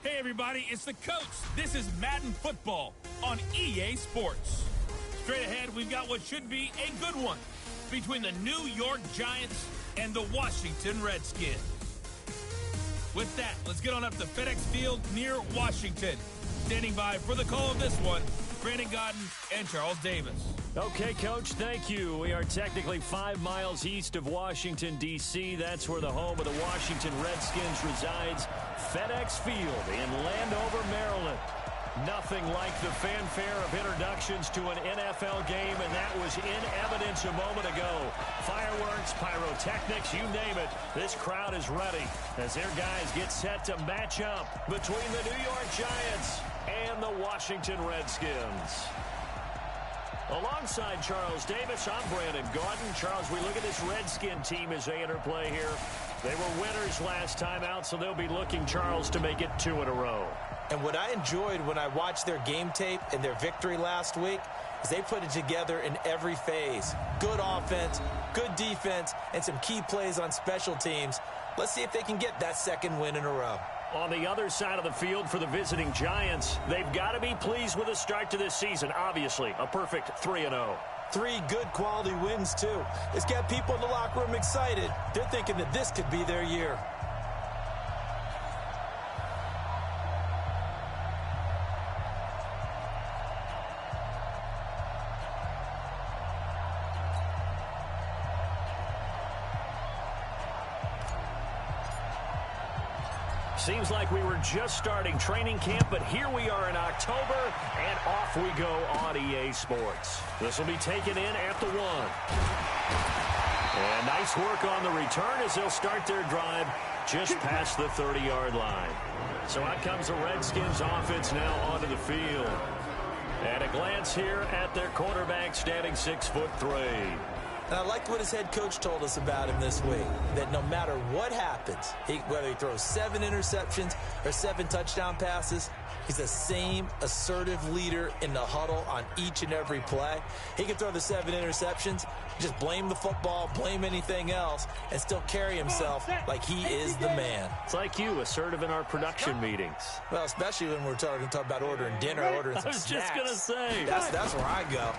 Hey everybody, it's the Colts. This is Madden Football on EA Sports. Straight ahead, we've got what should be a good one between the New York Giants and the Washington Redskins. With that, let's get on up to FedEx Field near Washington. Standing by for the call of this one, Brandon Godden and Charles Davis. Okay, Coach, thank you. We are technically 5 miles east of Washington, D.C. That's where the home of the Washington Redskins resides. FedEx Field in Landover, Maryland. Nothing like the fanfare of introductions to an NFL game, and that was in evidence a moment ago. Fireworks, pyrotechnics, you name it. This crowd is ready as their guys get set to match up between the New York Giants and the Washington Redskins. Alongside Charles Davis, I'm Brandon Gaudin. Charles, we look at this Redskin team as they interplay here. They were winners last time out, so they'll be looking, Charles, to make it 2 in a row. And what I enjoyed when I watched their game tape and their victory last week is they put it together in every phase. Good offense, good defense, and some key plays on special teams. Let's see if they can get that second win in a row. On the other side of the field for the visiting Giants, they've got to be pleased with the start to this season. Obviously, a perfect 3-0. 3 good quality wins, too. It's got people in the locker room excited. They're thinking that this could be their year. Seems like we were just starting training camp, but here we are in October, and off we go on EA Sports. This will be taken in at the 1. And nice work on the return as they'll start their drive just past the 30-yard line. So out comes the Redskins offense now onto the field. And a glance here at their quarterback standing 6'3". And I liked what his head coach told us about him this week, that no matter what happens, whether he throws 7 interceptions or 7 touchdown passes, he's the same assertive leader in the huddle on each and every play. He can throw the 7 interceptions, just blame the football, blame anything else, and still carry himself like he is the man. It's like you, assertive in our production meetings. Well, especially when we're talking about ordering dinner, ordering some snacks. I was just going to say. That's where I go.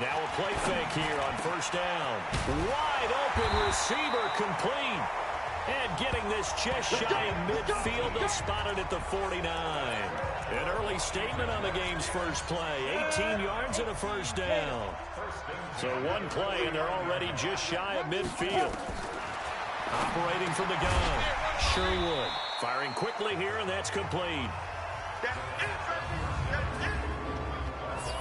Now a play fake here on first down. Wide open receiver complete. And getting this just shy of midfield, they'll spot it at the 49. An early statement on the game's first play. 18 yards and a first down. So one play and they're already just shy of midfield. Operating from the gun, Sherwood. Firing quickly here, and that's complete.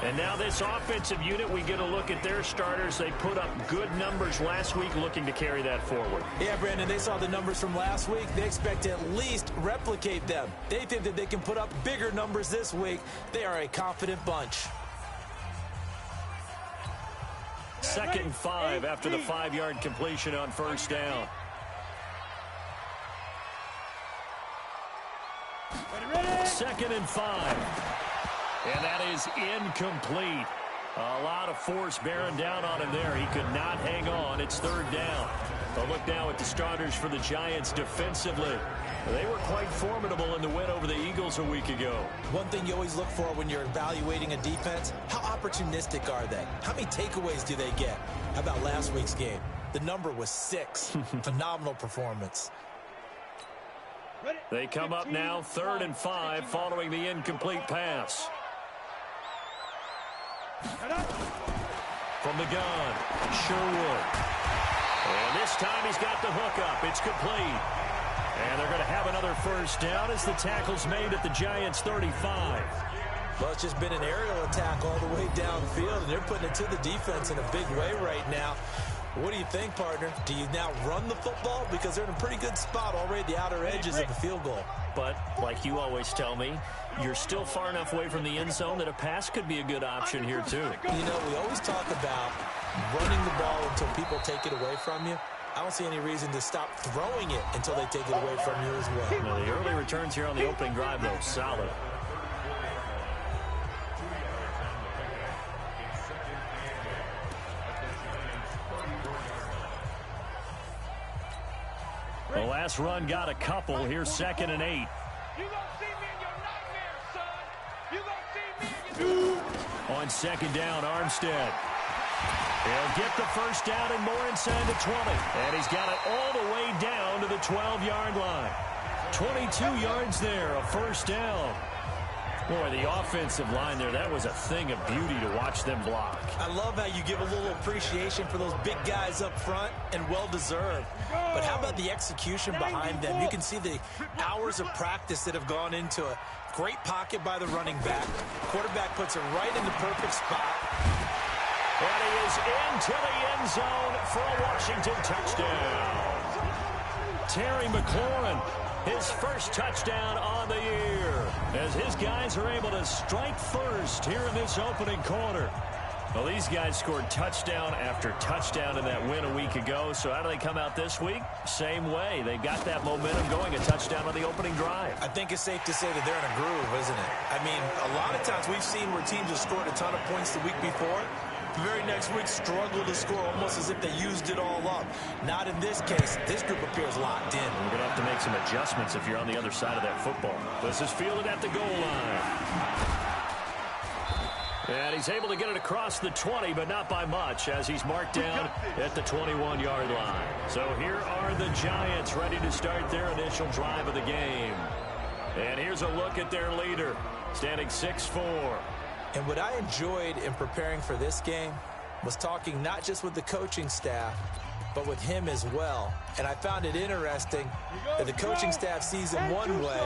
And now this offensive unit, we get a look at their starters. They put up good numbers last week, looking to carry that forward. Yeah, Brandon, they saw the numbers from last week. They expect to at least replicate them. They think that they can put up bigger numbers this week. They are a confident bunch. 2nd and 5 after the 5-yard completion on first down. Second and 5. And that is incomplete. A lot of force bearing down on him there. He could not hang on. It's 3rd down. A look now at the starters for the Giants defensively. They were quite formidable in the win over the Eagles a week ago. One thing you always look for when you're evaluating a defense, how opportunistic are they? How many takeaways do they get? How about last week's game? The number was 6. Phenomenal performance. They come up now 3rd and 5 following the incomplete pass. From the gun, Sherwood. And this time he's got the hook up. It's complete. And they're going to have another first down as the tackle's made at the Giants' 35. Well, it's just been an aerial attack all the way downfield, and they're putting it to the defense in a big way right now. What do you think, partner? Do you now run the football? Because they're in a pretty good spot already at the outer edges of the field goal. But, like you always tell me, you're still far enough away from the end zone that a pass could be a good option here, too. You know, we always talk about running the ball until people take it away from you. I don't see any reason to stop throwing it until they take it away from you as well. Now, the early returns here on the opening drive, though, solid. The last run got a couple. Here's 2nd and 8. On second down, Armstead. He'll get the first down and more inside the 20. And he's got it all the way down to the 12-yard line. 22 yards there, a first down. Boy, the offensive line there, that was a thing of beauty to watch them block. I love how you give a little appreciation for those big guys up front, and well-deserved. But how about the execution behind them? You can see the hours of practice that have gone into it. Great pocket by the running back. Quarterback puts it right in the perfect spot. And he is into the end zone for a Washington touchdown. Terry McLaurin, his first touchdown on the year, as his guys are able to strike first here in this opening quarter. Well, these guys scored touchdown after touchdown in that win a week ago. So how do they come out this week? Same way. They got that momentum going, a touchdown on the opening drive. I think it's safe to say that they're in a groove, isn't it? I mean, a lot of times we've seen where teams have scored a ton of points the week before. The very next week struggle to score almost as if they used it all up. Not in this case. This group appears locked in. We're going to have to make some adjustments if you're on the other side of that football. This is fielded at the goal line. And he's able to get it across the 20, but not by much, as he's marked down at the 21-yard line. So here are the Giants ready to start their initial drive of the game. And here's a look at their leader, standing 6'4". And what I enjoyed in preparing for this game was talking not just with the coaching staff, but with him as well. And I found it interesting that the coaching staff sees him one way,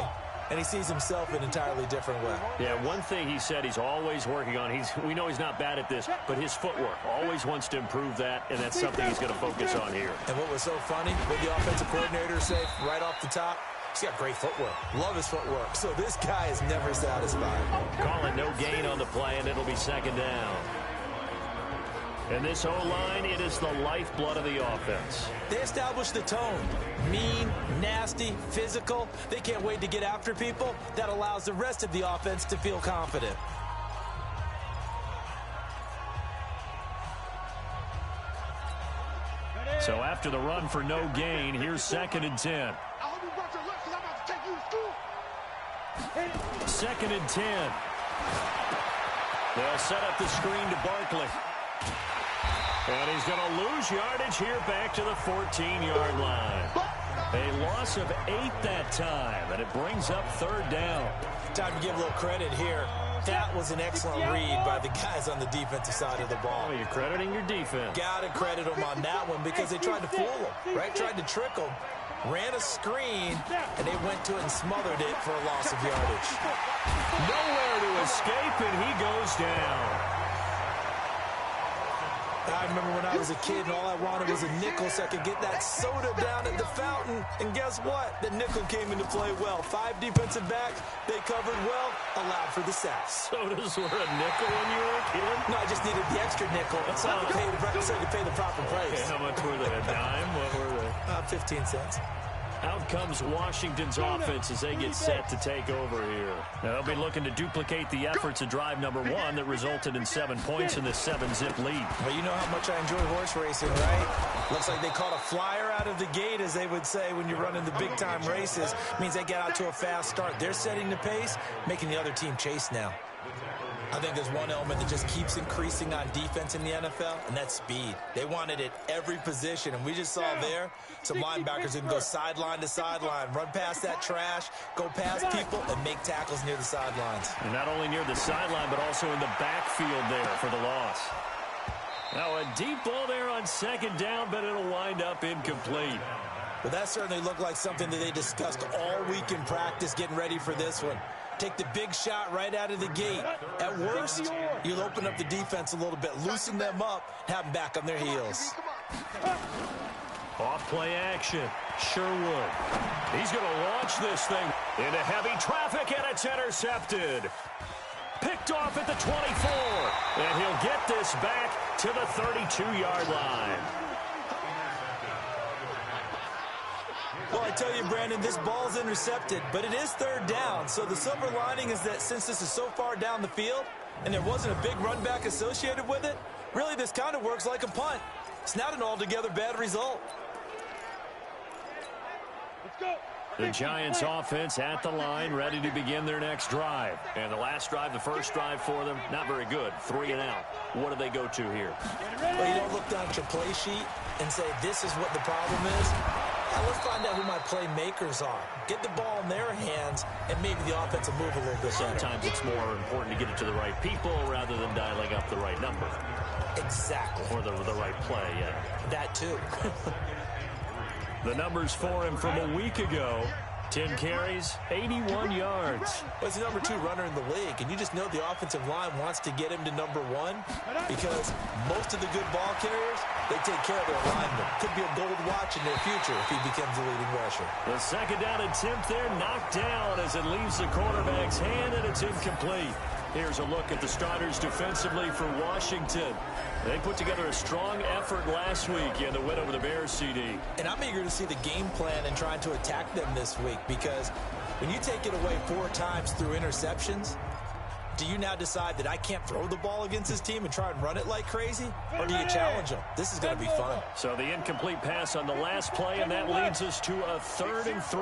and he sees himself an entirely different way. Yeah, one thing he said he's always working on, we know he's not bad at this, but his footwork, always wants to improve that, and that's something he's going to focus on here. And what was so funny, what the offensive coordinator say right off the top, he's got great footwork. Love his footwork. So this guy is never satisfied. Call it no gain on the play, and it'll be second down. And this O-line, it is the lifeblood of the offense. They establish the tone. Mean, nasty, physical. They can't wait to get after people. That allows the rest of the offense to feel confident. So after the run for no gain, here's 2nd and 10. 2nd and 10. They'll set up the screen to Barkley. And he's going to lose yardage here back to the 14-yard line. A loss of 8 that time, and it brings up 3rd down. Time to give a little credit here. That was an excellent read by the guys on the defensive side of the ball. Oh, you're crediting your defense. Got to credit them on that one because they tried to fool them, right? Tried to trick them. Ran a screen, and they went to it and smothered it for a loss of yardage. Nowhere to escape, and he goes down. I remember when I was a kid and all I wanted was a nickel so I could get that soda down at the fountain. And guess what? The nickel came into play well. 5 defensive backs, they covered well, allowed for the sacks. Sodas were a nickel when you were a kid? No, I just needed the extra nickel so I could pay the proper price. Okay, how much were they? A dime? What were they? 15 cents. Out comes Washington's offense as they get set to take over here. Now, they'll be looking to duplicate the efforts of drive number 1 that resulted in 7 points in this 7-zip lead. Well, you know how much I enjoy horse racing, right? Looks like they caught a flyer out of the gate, as they would say when you're running the big-time races. Means they get out to a fast start. They're setting the pace, making the other team chase now. I think there's one element that just keeps increasing on defense in the NFL, and that's speed. They want it at every position, and we just saw there some linebackers who can go sideline to sideline, run past that trash, go past people, and make tackles near the sidelines. And not only near the sideline, but also in the backfield there for the loss. Now, a deep ball there on 2nd down, but it'll wind up incomplete. Well, that certainly looked like something that they discussed all week in practice, getting ready for this one. Take the big shot right out of the gate. At worst, you'll open up the defense a little bit, loosen them up, have them back on their heels. Off play action. Sherwood. He's going to launch this thing into heavy traffic, and it's intercepted. Picked off at the 24. And he'll get this back to the 32-yard line. Well, I tell you, Brandon, this ball's intercepted, but it is 3rd down. So the silver lining is that since this is so far down the field and there wasn't a big run back associated with it, really this kind of works like a punt. It's not an altogether bad result. Let's go. The Giants offense at the line, ready to begin their next drive. And the last drive, the first drive for them, not very good. 3 and out. What do they go to here? Well, you don't look down at your play sheet and say, this is what the problem is. Now let's find out who my playmakers are. Get the ball in their hands, and maybe the offense will move a little bit better. Sometimes it's more important to get it to the right people rather than dialing up the right number. Exactly. Or the right play, yeah. That too. The numbers for him from a week ago. 10 carries, 81 yards. Well, he's the number 2 runner in the league, and you just know the offensive line wants to get him to number 1 because most of the good ball carriers, they take care of their linemen. Could be a gold watch in their future if he becomes the leading rusher. The second down attempt there knocked down as it leaves the quarterback's hand, and it's incomplete. Here's a look at the starters defensively for Washington. They put together a strong effort last week in the win over the Bears, CD. And I'm eager to see the game plan and trying to attack them this week because when you take it away 4 times through interceptions, do you now decide that I can't throw the ball against this team and try and run it like crazy? Or do you challenge them? This is going to be fun. So the incomplete pass on the last play, and that leads us to a 3rd and 3.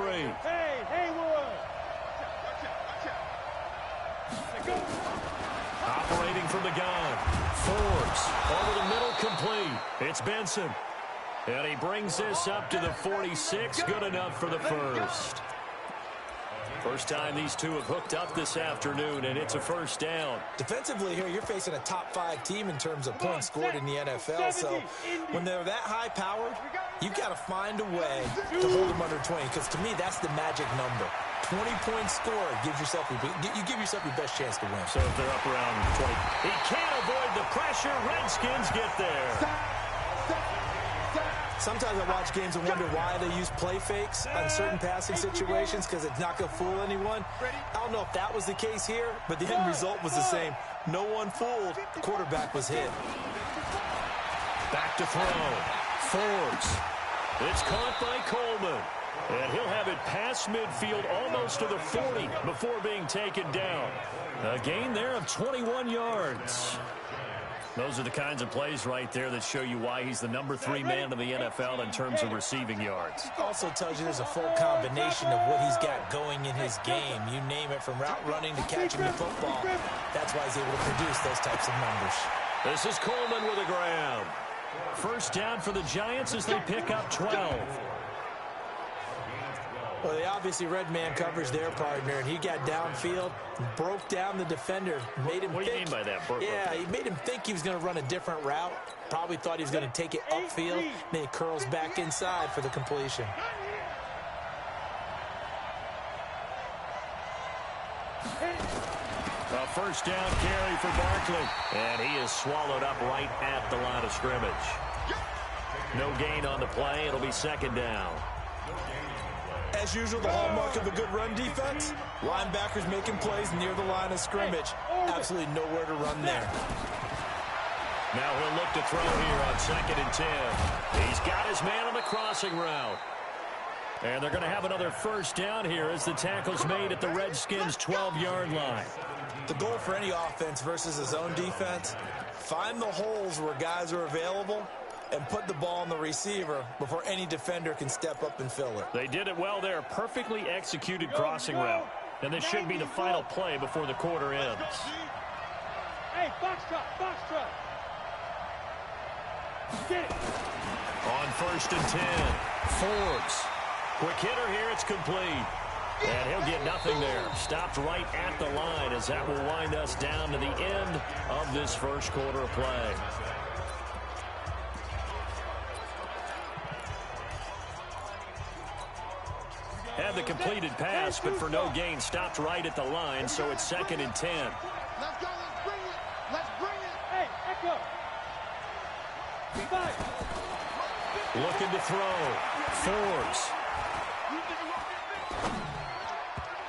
Operating from the gun. Forbes over the middle, complete. It's Benson. And he brings this up to the 46. Good enough for the first. First time these two have hooked up this afternoon, and it's a first down. Defensively here, you're facing a top 5 team in terms of points scored in the NFL. So when they're that high-powered, you've got to find a way to hold them under 20, because to me, that's the magic number. 20 points scored gives yourself you give yourself your best chance to win. So if they're up around 20, he can't avoid the pressure. Redskins get there. Sometimes I watch games and wonder why they use play fakes on certain passing situations because it's not going to fool anyone. I don't know if that was the case here, but the end result was the same. No one fooled. The quarterback was hit. Back to throw. Forbes. It's caught by Coleman. And he'll have it past midfield almost to the 40 before being taken down. A gain there of 21 yards. Those are the kinds of plays right there that show you why he's the number 3 man in the NFL in terms of receiving yards. Also tells you there's a full combination of what he's got going in his game. You name it, from route running to catching the football. That's why he's able to produce those types of numbers. This is Coleman with the ground. First down for the Giants as they pick up 12. Well, they obviously red man coverage their partner, and he got downfield, broke down the defender, made him What do you mean by that? He made him think he was going to run a different route. Probably thought he was going to take it upfield, then he curls back inside for the completion. A first down carry for Barkley, and he is swallowed up right at the line of scrimmage. No gain on the play. It'll be second down. As usual, the hallmark of a good run defense, linebackers making plays near the line of scrimmage. Absolutely nowhere to run there. Now he'll look to throw here on 2nd and 10. He's got his man on the crossing route. And they're going to have another first down here as the tackle's made at the Redskins' 12-yard line. The goal for any offense versus his own defense, find the holes where guys are available and put the ball on the receiver before any defender can step up and fill it. They did it well there. Perfectly executed crossing route. And this should be the final play before the quarter ends. Hey, box truck. Get it. On 1st and 10, Forbes. Quick hitter here, it's complete. And he'll get nothing there. Stopped right at the line as that will wind us down to the end of this first quarter of play. Had the completed pass, but for no gain, stopped right at the line, so it's 2nd and 10. Let's go, let's bring it. Hey, Echo. Looking to throw. Forbes.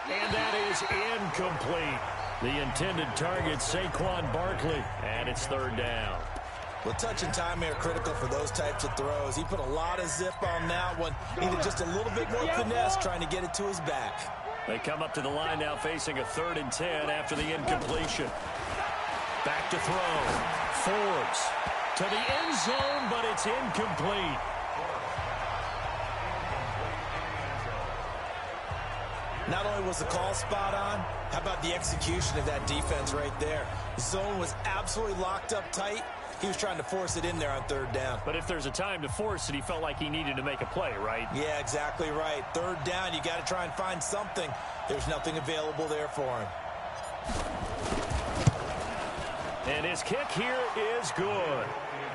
And that is incomplete. The intended target, Saquon Barkley, and it's 3rd down. Well, touch and timing are critical for those types of throws. He put a lot of zip on that one. Needed just a little bit more finesse trying to get it to his back. They come up to the line now facing a 3rd and 10 after the incompletion. Back to throw. Forbes to the end zone, but it's incomplete. Not only was the call spot on, how about the execution of that defense right there? The zone was absolutely locked up tight. He was trying to force it in there on third down. But if there's a time to force it, he felt like he needed to make a play, right? Yeah, exactly right. Third down, you got to try and find something. There's nothing available there for him. And his kick here is good.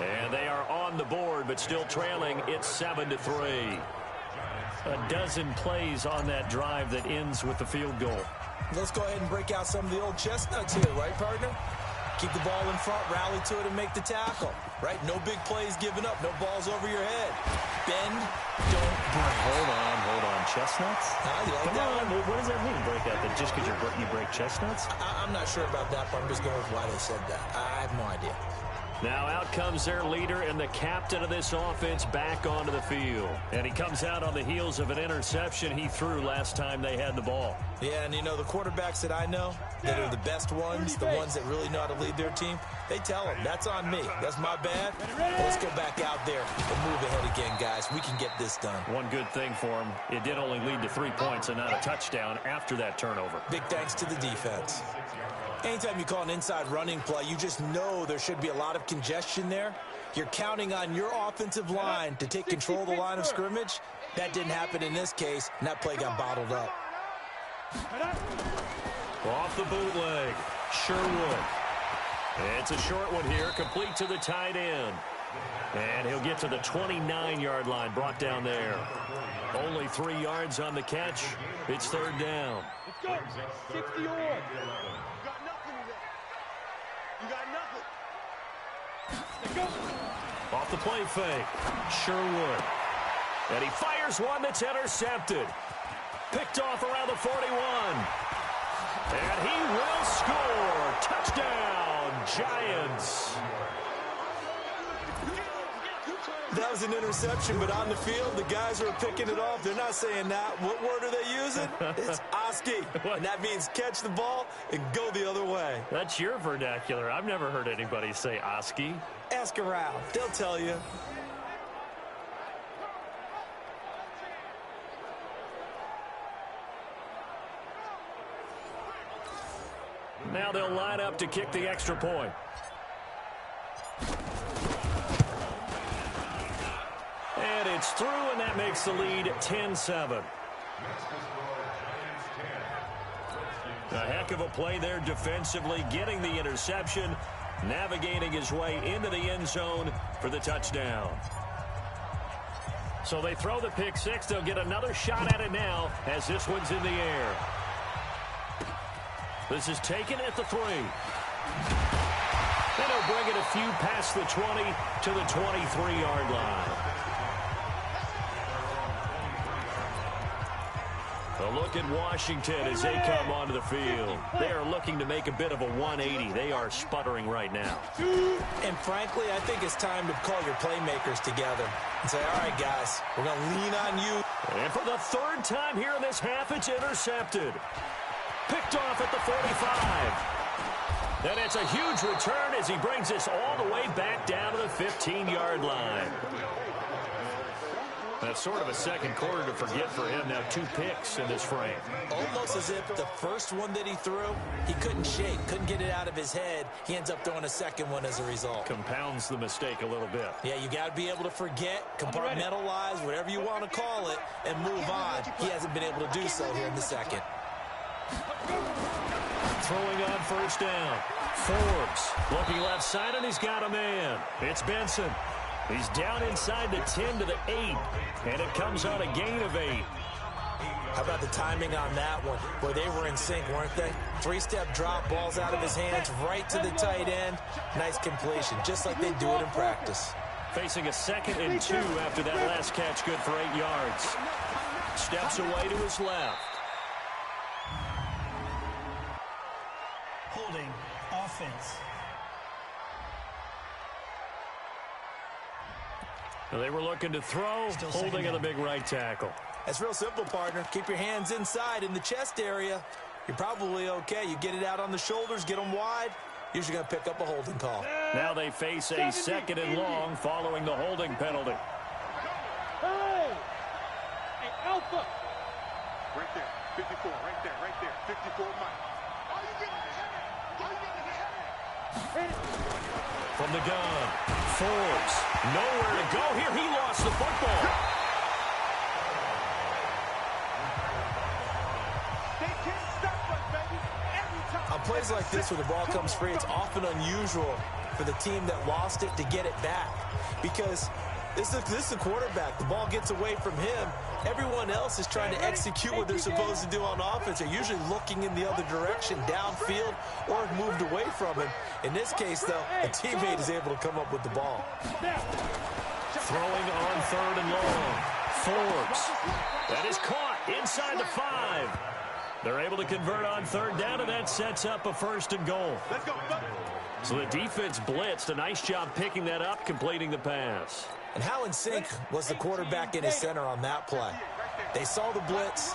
And they are on the board, but still trailing. It's 7-3. A dozen plays on that drive that ends with the field goal. Let's go ahead and break out some of the old chestnuts here, right, partner? Keep the ball in front, rally to it, and make the tackle, right? No big plays given up, no balls over your head. Bend, don't break. Hold on. Chestnuts? You like Come that on, one? what does that mean, break out? That just because you break chestnuts? I'm not sure about that, but I'm just going with why they said that. I have no idea. Now out comes their leader and the captain of this offense back onto the field. And he comes out on the heels of an interception he threw last time they had the ball. Yeah, and you know, the quarterbacks that I know that are the best ones, the ones that really know how to lead their team, they tell them, that's on me. That's my bad. But let's go back out there and move ahead again, guys. We can get this done. One good thing for him, it did only lead to 3 points and not a touchdown after that turnover. Big thanks to the defense. Anytime you call an inside running play, you just know there should be a lot of congestion there. You're counting on your offensive line to take control of the line of scrimmage. That didn't happen in this case, and that play got bottled up. Off the bootleg, Sherwood. It's a short one here, complete to the tight end. And he'll get to the 29-yard line, brought down there. Only 3 yards on the catch. It's third down. Let's go. 60 on. You got nothing. Let's go. Off the play fake, Sherwood. And he fires one that's intercepted. Picked off around the 41. And he will score. Touchdown, Giants. That was an interception, but on the field, the guys who are picking it off, they're not saying that. What word are they using? It's Oski. And that means catch the ball and go the other way. That's your vernacular. I've never heard anybody say Oski. Ask around. They'll tell you. Now they'll line up to kick the extra point. And it's through, and that makes the lead 10-7. A heck of a play there defensively, getting the interception, navigating his way into the end zone for the touchdown. So they throw the pick six. They'll get another shot at it now as this one's in the air. This is taken at the 3. Then he'll bring it a few past the 20 to the 23-yard line. A look at Washington as they come onto the field. They are looking to make a bit of a 180. They are sputtering right now. And frankly, I think it's time to call your playmakers together and say, all right, guys, we're going to lean on you. And for the third time here in this half, it's intercepted. Picked off at the 45. And it's a huge return as he brings this all the way back down to the 15-yard line. That's sort of a second quarter to forget for him. Now 2 picks in this frame. Almost as if the first one that he threw, he couldn't shake, couldn't get it out of his head. He ends up throwing a second one as a result. Compounds the mistake a little bit. Yeah, you got to be able to forget, compartmentalize, whatever you want to call it, and move on. He hasn't been able to do so here in the second. Throwing on first down. Forbes looking left side, and he's got a man. It's Benson. He's down inside the 10 to the 8, and it comes on a gain of 8. How about the timing on that one, where they were in sync, weren't they? 3-step drop, balls out of his hands, right to the tight end. Nice completion, just like they do it in practice. Facing a 2nd and 2 after that last catch, good for 8 yards. Steps away to his left. Holding offense. They were looking to throw, holding of the big right tackle. That's real simple, partner. Keep your hands inside in the chest area. You're probably okay. You get it out on the shoulders, get them wide. Usually going to pick up a holding call. Now they face a 2nd and long following the holding penalty. Hey! Hey, Alpha! Right there. 54, right there, 54 Mike. Are you getting hit? From the gun, Forbes, nowhere to go here. He lost the football. They can't stop us, baby. Every time. On plays like this where the ball comes free, it's often unusual for the team that lost it to get it back, because this is the quarterback. The ball gets away from him. Everyone else is trying to execute what they're supposed to do on offense. They're usually looking in the other direction, downfield, or moved away from him. In this case, though, a teammate is able to come up with the ball. Throwing on 3rd and long. Forbes. That is caught inside the 5. They're able to convert on 3rd down, and that sets up a 1st and goal. Let's go. So the defense blitzed. A nice job picking that up, completing the pass. And how in sync was the quarterback in his center on that play? They saw the blitz,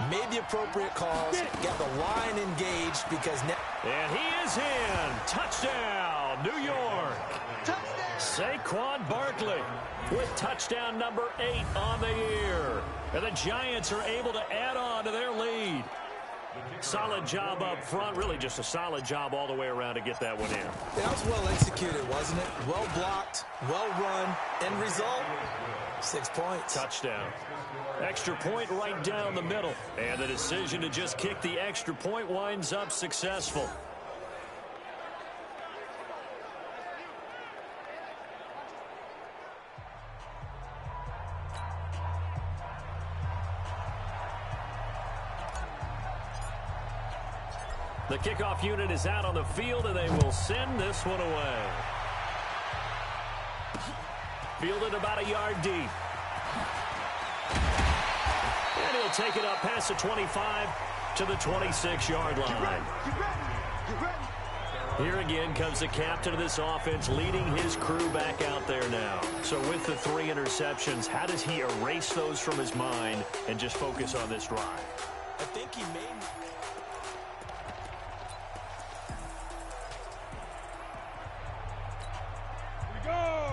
made the appropriate calls, got the line engaged because now... And he is in. Touchdown, New York. Saquon Barkley with touchdown number 8 on the year. And the Giants are able to add on to their lead. Solid job up front. Really just a solid job all the way around to get that one in. That was well executed, wasn't it? Well blocked, well run. End result, 6 points. Touchdown. Extra point right down the middle. And the decision to just kick the extra point winds up successful. The kickoff unit is out on the field, and they will send this one away. Fielded about a yard deep. And he'll take it up past the 25 to the 26-yard line. Here again comes the captain of this offense leading his crew back out there now. So with the 3 interceptions, how does he erase those from his mind and just focus on this drive? I think he made...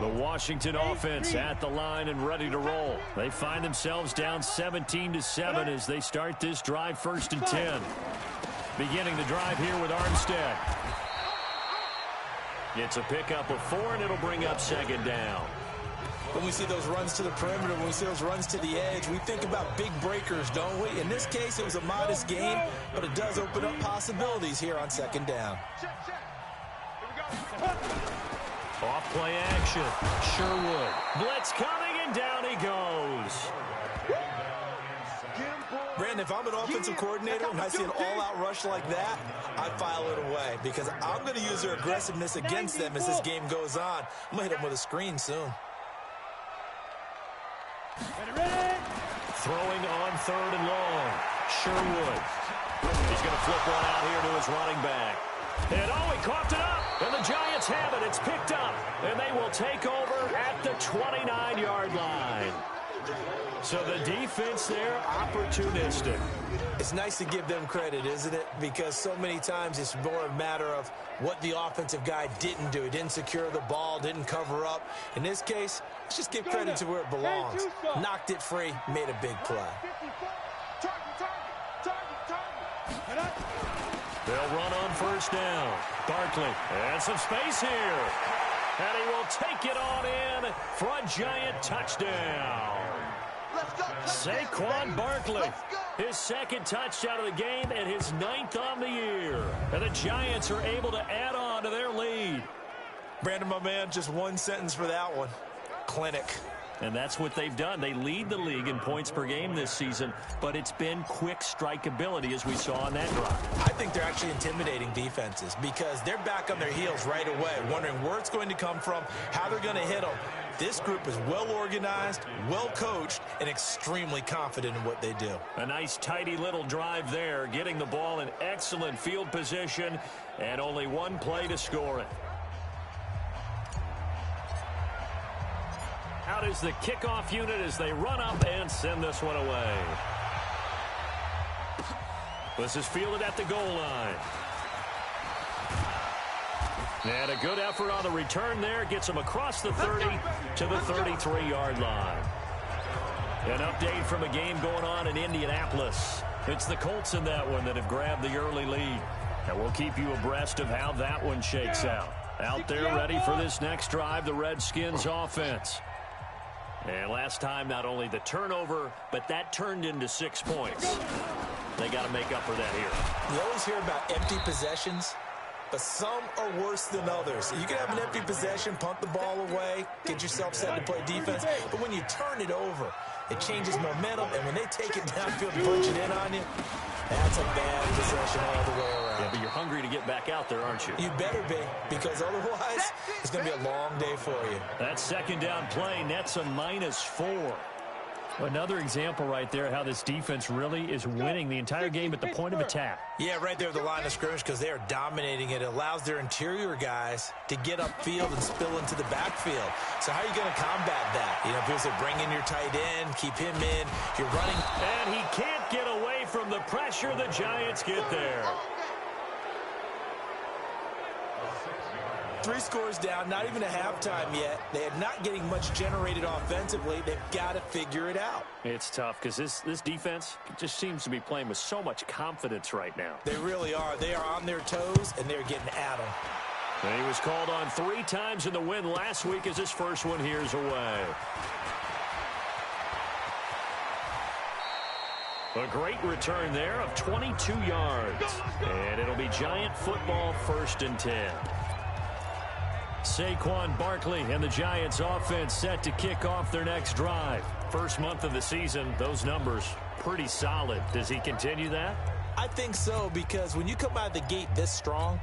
The Washington offense at the line and ready to roll. They find themselves down 17-7 as they start this drive, 1st and 10. Beginning the drive here with Armstead. It's a pickup of 4, and it'll bring up 2nd down. When we see those runs to the perimeter, when we see those runs to the edge, we think about big breakers, don't we? In this case, it was a modest gain, but it does open up possibilities here on 2nd down. Off play action. Sherwood. Blitz coming, and down he goes. Brandon, if I'm an offensive coordinator and I see an all-out rush like that, I file it away because I'm going to use their aggressiveness against them as this game goes on. I'm going to hit them with a screen soon. Throwing on 3rd and long. Sherwood. He's going to flip one out here to his running back. And oh, he coughed it up. And the Giants have it. It's picked up. And they will take over at the 29-yard line. So the defense there, opportunistic. It's nice to give them credit, isn't it? Because so many times it's more a matter of what the offensive guy didn't do. He didn't secure the ball, didn't cover up. In this case, let's just give credit to where it belongs. Knocked it free, made a big play. They'll run on 1st down. Barkley, and some space here. And he will take it on in for a Giant touchdown. Saquon Barkley, his 2nd touchdown of the game and his 9th on the year. And the Giants are able to add on to their lead. Brandon, my man, just one sentence for that one. Clinic. And that's what they've done. They lead the league in points per game this season, but it's been quick strikeability as we saw on that drive. I think they're actually intimidating defenses because they're back on their heels right away, wondering where it's going to come from, how they're going to hit them. This group is well organized, well coached, and extremely confident in what they do. A nice tidy little drive there, getting the ball in excellent field position, and only one play to score it. Out is the kickoff unit as they run up and send this one away. This is fielded at the goal line. And a good effort on the return there. Gets him across the 30 to the 33-yard line. An update from a game going on in Indianapolis. It's the Colts in that one that have grabbed the early lead. And we'll keep you abreast of how that one shakes out. Out there ready for this next drive, the Redskins offense. And last time, not only the turnover, but that turned into 6 points. They got to make up for that here. You always hear about empty possessions, but some are worse than others. You can have an empty possession, punt the ball away, get yourself set to play defense, but when you turn it over, it changes momentum, and when they take it downfield and punch it in on you, that's a bad possession all the way around. Yeah, but you're hungry to get back out there, aren't you? You better be, because otherwise, it's going to be a long day for you. That second down play nets a -4. Another example right there how this defense really is winning the entire game at the point of attack. Yeah, right there at the line of scrimmage because they are dominating it. It allows their interior guys to get upfield and spill into the backfield. So how are you going to combat that? You know, people say bring in your tight end, keep him in. You're running. And he can't get away from the pressure. The Giants get there. 3 scores down, not even a halftime yet. They are not getting much generated offensively. They've got to figure it out. It's tough because this defense just seems to be playing with so much confidence right now. They really are. They are on their toes, and they're getting at them. And he was called on 3 times in the win last week as his first one here's away. A great return there of 22 yards. And it'll be Giant football 1st and 10. Saquon Barkley and the Giants offense set to kick off their next drive. First month of the season, those numbers pretty solid. Does he continue that? I think so, because when you come out of the gate this strong,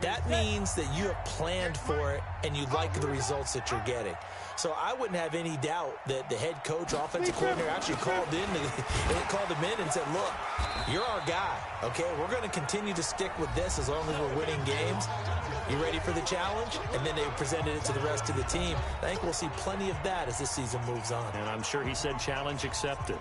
that means that you have planned for it and you like the results that you're getting. So I wouldn't have any doubt that the head coach, offensive coordinator actually called him in and said, look, you're our guy, okay? We're going to continue to stick with this as long as we're winning games. You ready for the challenge? And then they presented it to the rest of the team. I think we'll see plenty of that as this season moves on. And I'm sure he said challenge accepted.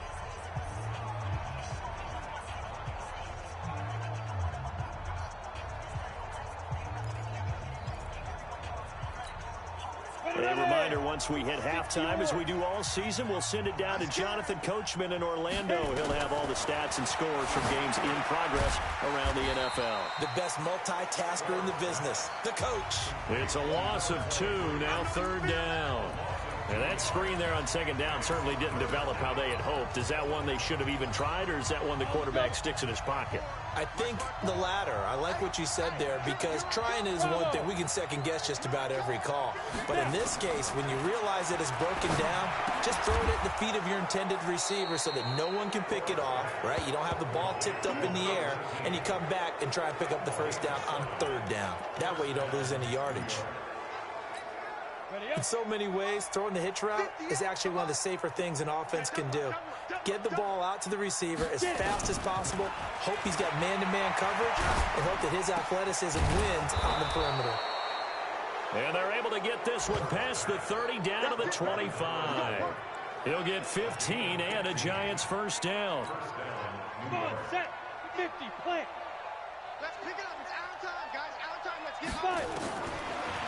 A reminder, once we hit halftime, as we do all season, we'll send it down to Jonathan Coachman in Orlando. He'll have all the stats and scores from games in progress around the NFL. The best multitasker in the business, the coach. It's a loss of 2, now 3rd down. And that screen there on 2nd down certainly didn't develop how they had hoped. Is that one they should have even tried, or is that one the quarterback sticks in his pocket? I think the latter. I like what you said there, because trying is one thing. We can second-guess just about every call. But in this case, when you realize that it's broken down, just throw it at the feet of your intended receiver so that no one can pick it off, right? You don't have the ball tipped up in the air, and you come back and try and pick up the 1st down on 3rd down. That way you don't lose any yardage. In so many ways, throwing the hitch route is actually one of the safer things an offense can do. Get the ball out to the receiver as fast as possible, hope he's got man-to-man coverage, and hope that his athleticism wins on the perimeter. And they're able to get this one past the 30 down to the 25. He'll get 15 and a Giants 1st down. Come on, set, 50, plant. Let's pick it up. It's out of time, guys. Out of time. Let's get five.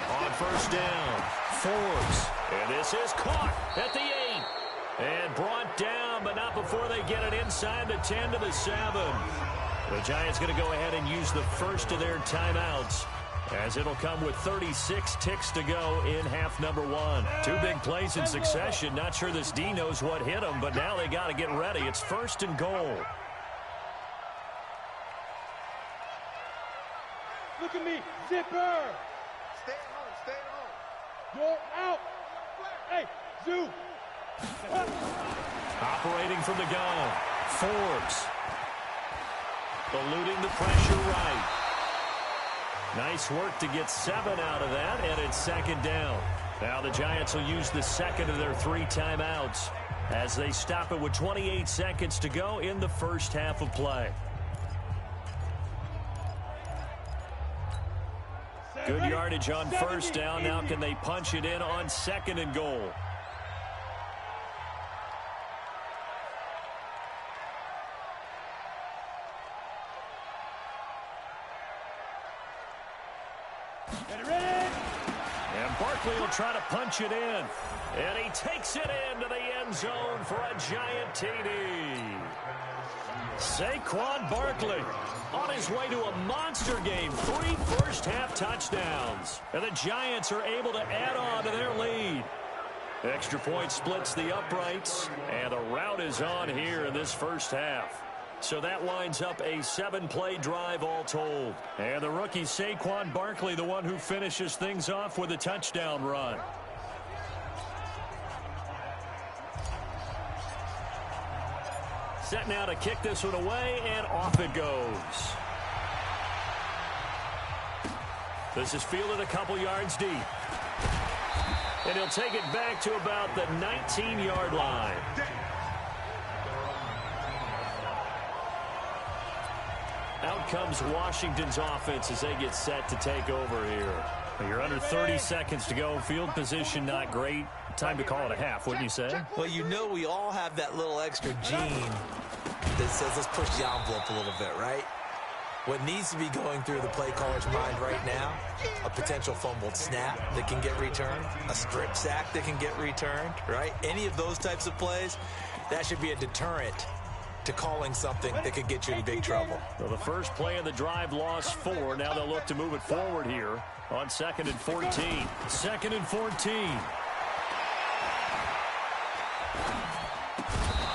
On 1st down, Forbes. And this is caught at the 8. And brought down, but not before they get it inside the 10 to the 7. The Giants going to go ahead and use the first of their timeouts, as it'll come with 36 ticks to go in half number 1. 2 big plays in succession. Not sure this D knows what hit them, but now they got to get ready. It's 1st and goal. Look at me, zipper. Stay at home, stay at home. You're out. Hey, Zoo. Operating from the gun, Forbes. Eluding the pressure right. Nice work to get 7 out of that, and it's 2nd down. Now the Giants will use the 2nd of their 3 timeouts as they stop it with 28 seconds to go in the first half of play. Good yardage on 1st down. Now can they punch it in on 2nd and goal? And Barkley will try to punch it in. And he takes it into the end zone for a giant TD. Saquon Barkley on his way to a monster game. 3 first-half touchdowns. And the Giants are able to add on to their lead. Extra point splits the uprights. And the rout is on here in this first half. So that lines up a 7-play drive all told. And the rookie Saquon Barkley, the one who finishes things off with a touchdown run. Set now to kick this one away, and off it goes. This is fielded a couple yards deep. And he'll take it back to about the 19-yard line. Out comes Washington's offense as they get set to take over here. You're under 30 seconds to go. Field position not great. Time to call it a half, wouldn't you say? Well, you know we all have that little extra gene that says let's push the envelope a little bit, right? What needs to be going through the play caller's mind right now, a potential fumbled snap that can get returned, a strip sack that can get returned, right? Any of those types of plays, that should be a deterrent to calling something that could get you in big trouble. Well, the first play of the drive lost 4. Now they'll look to move it forward here on 2nd and 14. 2nd and 14.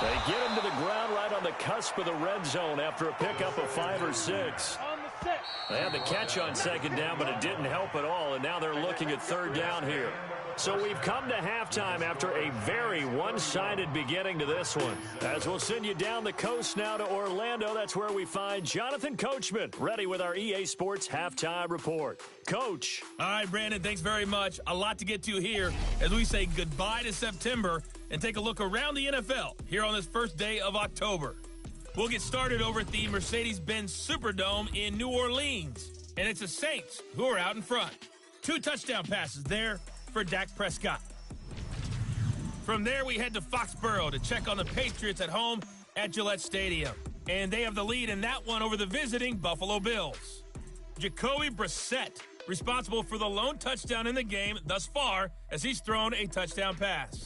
They get him to the ground right on the cusp of the red zone after a pickup of 5 or 6. They had the catch on 2nd down, but it didn't help at all, and now they're looking at 3rd down here. So we've come to halftime after a very one-sided beginning to this one. As we'll send you down the coast now to Orlando, that's where we find Jonathan Coachman, ready with our EA Sports Halftime Report. Coach. All right, Brandon, thanks very much. A lot to get to here as we say goodbye to September and take a look around the NFL here on this first day of October. We'll get started over at the Mercedes-Benz Superdome in New Orleans. And it's the Saints who are out in front. 2 touchdown passes there for Dak Prescott. From there, we head to Foxborough to check on the Patriots at home at Gillette Stadium. And they have the lead in that one over the visiting Buffalo Bills. Jacoby Brissett, responsible for the lone touchdown in the game thus far as he's thrown a touchdown pass.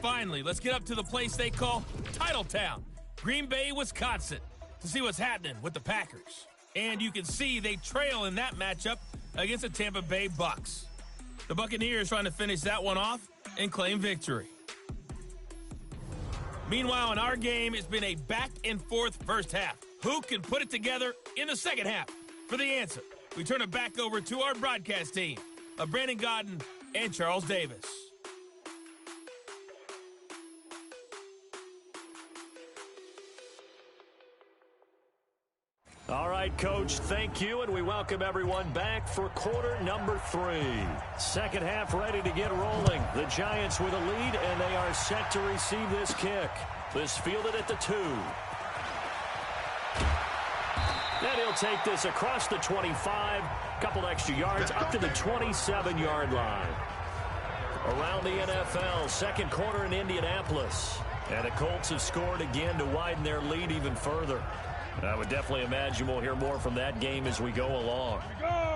Finally, let's get up to the place they call Titletown, Green Bay, Wisconsin, to see what's happening with the Packers. And you can see they trail in that matchup against the Tampa Bay Bucks. The Buccaneers trying to finish that one off and claim victory. Meanwhile, in our game, it's been a back-and-forth first half. Who can put it together in the second half? For the answer, we turn it back over to our broadcast team of Brandon Godden and Charles Davis. All right, Coach, thank you, and we welcome everyone back for quarter number 3. Second half ready to get rolling. The Giants with a lead, and they are set to receive this kick. This fielded at the 2. Then he'll take this across the 25, couple extra yards, up to the 27-yard line. Around the NFL, second quarter in Indianapolis. And the Colts have scored again to widen their lead even further. I would definitely imagine we'll hear more from that game as we go along.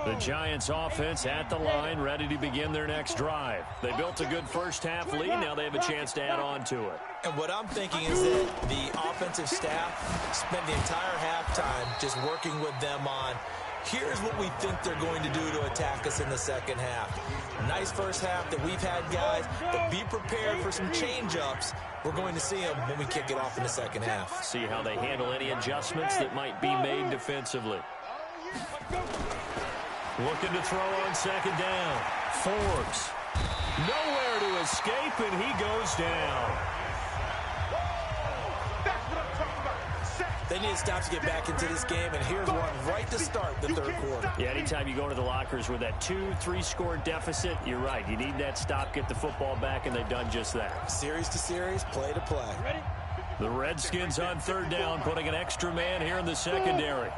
The Giants offense at the line, ready to begin their next drive. They built a good first half lead. Now they have a chance to add on to it. And what I'm thinking is that the offensive staff spent the entire halftime just working with them on, here's what we think they're going to do to attack us in the second half. Nice first half that we've had, guys, but be prepared for some change-ups. We're going to see them when we kick it off in the second half. See how they handle any adjustments that might be made defensively. Looking to throw on second down. Forbes. Nowhere to escape, and he goes down. They need to stop to get back into this game, and here's one right to start the third quarter. Yeah, anytime you go into the lockers with that 2-3 score deficit, you're right. You need that stop, get the football back, and they've done just that. Series to series, play to play. Ready? The Redskins on third down, putting an extra man here in the secondary.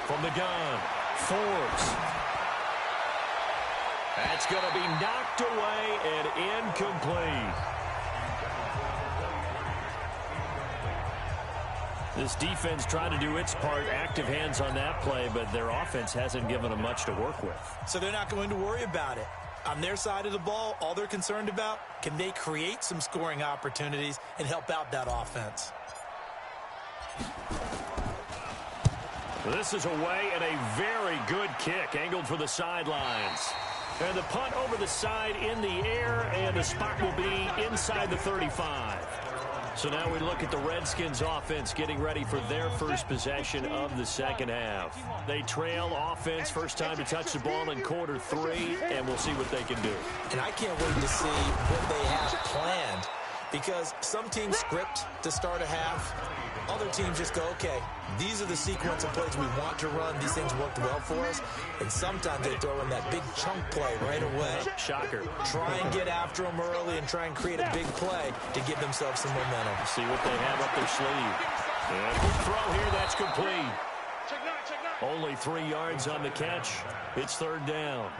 From the gun, Forbes. That's going to be knocked away and incomplete. This defense trying to do its part, active hands on that play, but their offense hasn't given them much to work with. So they're not going to worry about it. On their side of the ball, all they're concerned about, can they create some scoring opportunities and help out that offense? This is away and a very good kick, angled for the sidelines. And the punt over the side in the air, and the spot will be inside the 35. So now we look at the Redskins offense getting ready for their first possession of the second half. They trail offense, first time to touch the ball in quarter 3, and we'll see what they can do. And I can't wait to see what they have planned, because some teams script to start a half. Other teams just go, okay, these are the sequence of plays we want to run. These things worked well for us. And sometimes they throw in that big chunk play right away. Shocker. Try and get after them early and try and create a big play to give themselves some momentum. See what they have up their sleeve. And a quick throw here, that's complete. Only 3 yards on the catch. It's third down.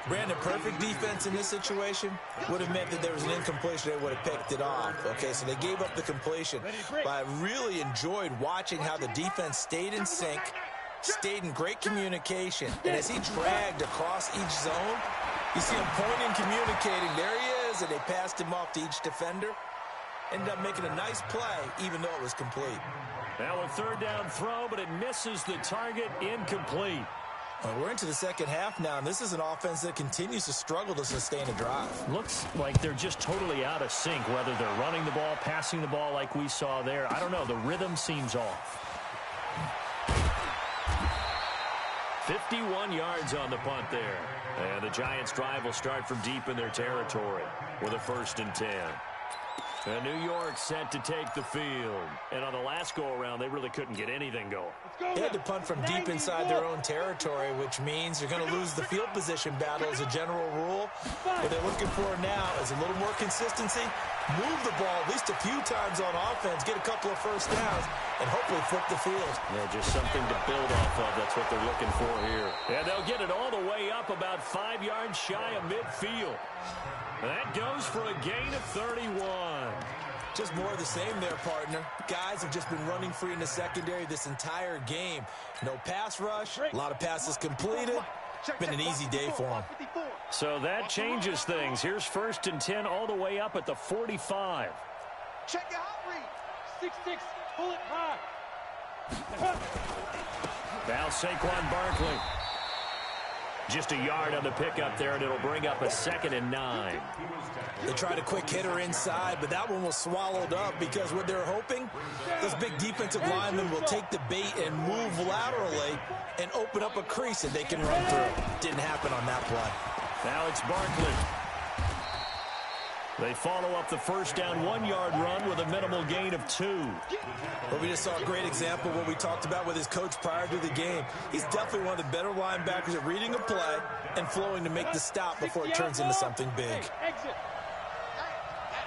Brandon, perfect defense in this situation would have meant that there was an incompletion. They would have picked it off. Okay, so they gave up the completion. But I really enjoyed watching how the defense stayed in sync, stayed in great communication. And as he dragged across each zone, you see him pointing, communicating. There he is, and they passed him off to each defender. Ended up making a nice play, even though it was complete. Now a third down throw, but it misses the target, incomplete. We're into the second half now, and this is an offense that continues to struggle to sustain a drive. Looks like they're just totally out of sync, whether they're running the ball, passing the ball like we saw there. I don't know. The rhythm seems off. 51 yards on the punt there. And the Giants' drive will start from deep in their territory with a 1st and 10. And New York set to take the field. And on the last go-around, they really couldn't get anything going. They had to punt from deep inside their own territory, which means you're going to lose the field position battle as a general rule. What they're looking for now is a little more consistency, move the ball at least a few times on offense, get a couple of first downs, and hopefully flip the field. Yeah, just something to build off of. That's what they're looking for here. And they'll get it all the way up about 5 yards shy of midfield. That goes for a gain of 31. Just more of the same there, partner. Guys have just been running free in the secondary this entire game. No pass rush, a lot of passes completed. Been an easy day for them. So that changes things. Here's 1st and 10 all the way up at the 45. Check your hot read. 6-6, pull it high. Now Saquon Barkley. Just a yard on the pickup there, and it'll bring up a 2nd and 9. They tried a quick hitter inside, but that one was swallowed up because what they're hoping, those big defensive linemen will take the bait and move laterally and open up a crease that they can run through. Didn't happen on that play. Now it's Barkley. They follow up the first down 1-yard run with a minimal gain of 2. Well, we just saw a great example of what we talked about with his coach prior to the game. He's definitely one of the better linebackers at reading a play and flowing to make the stop before it turns into something big. Exit.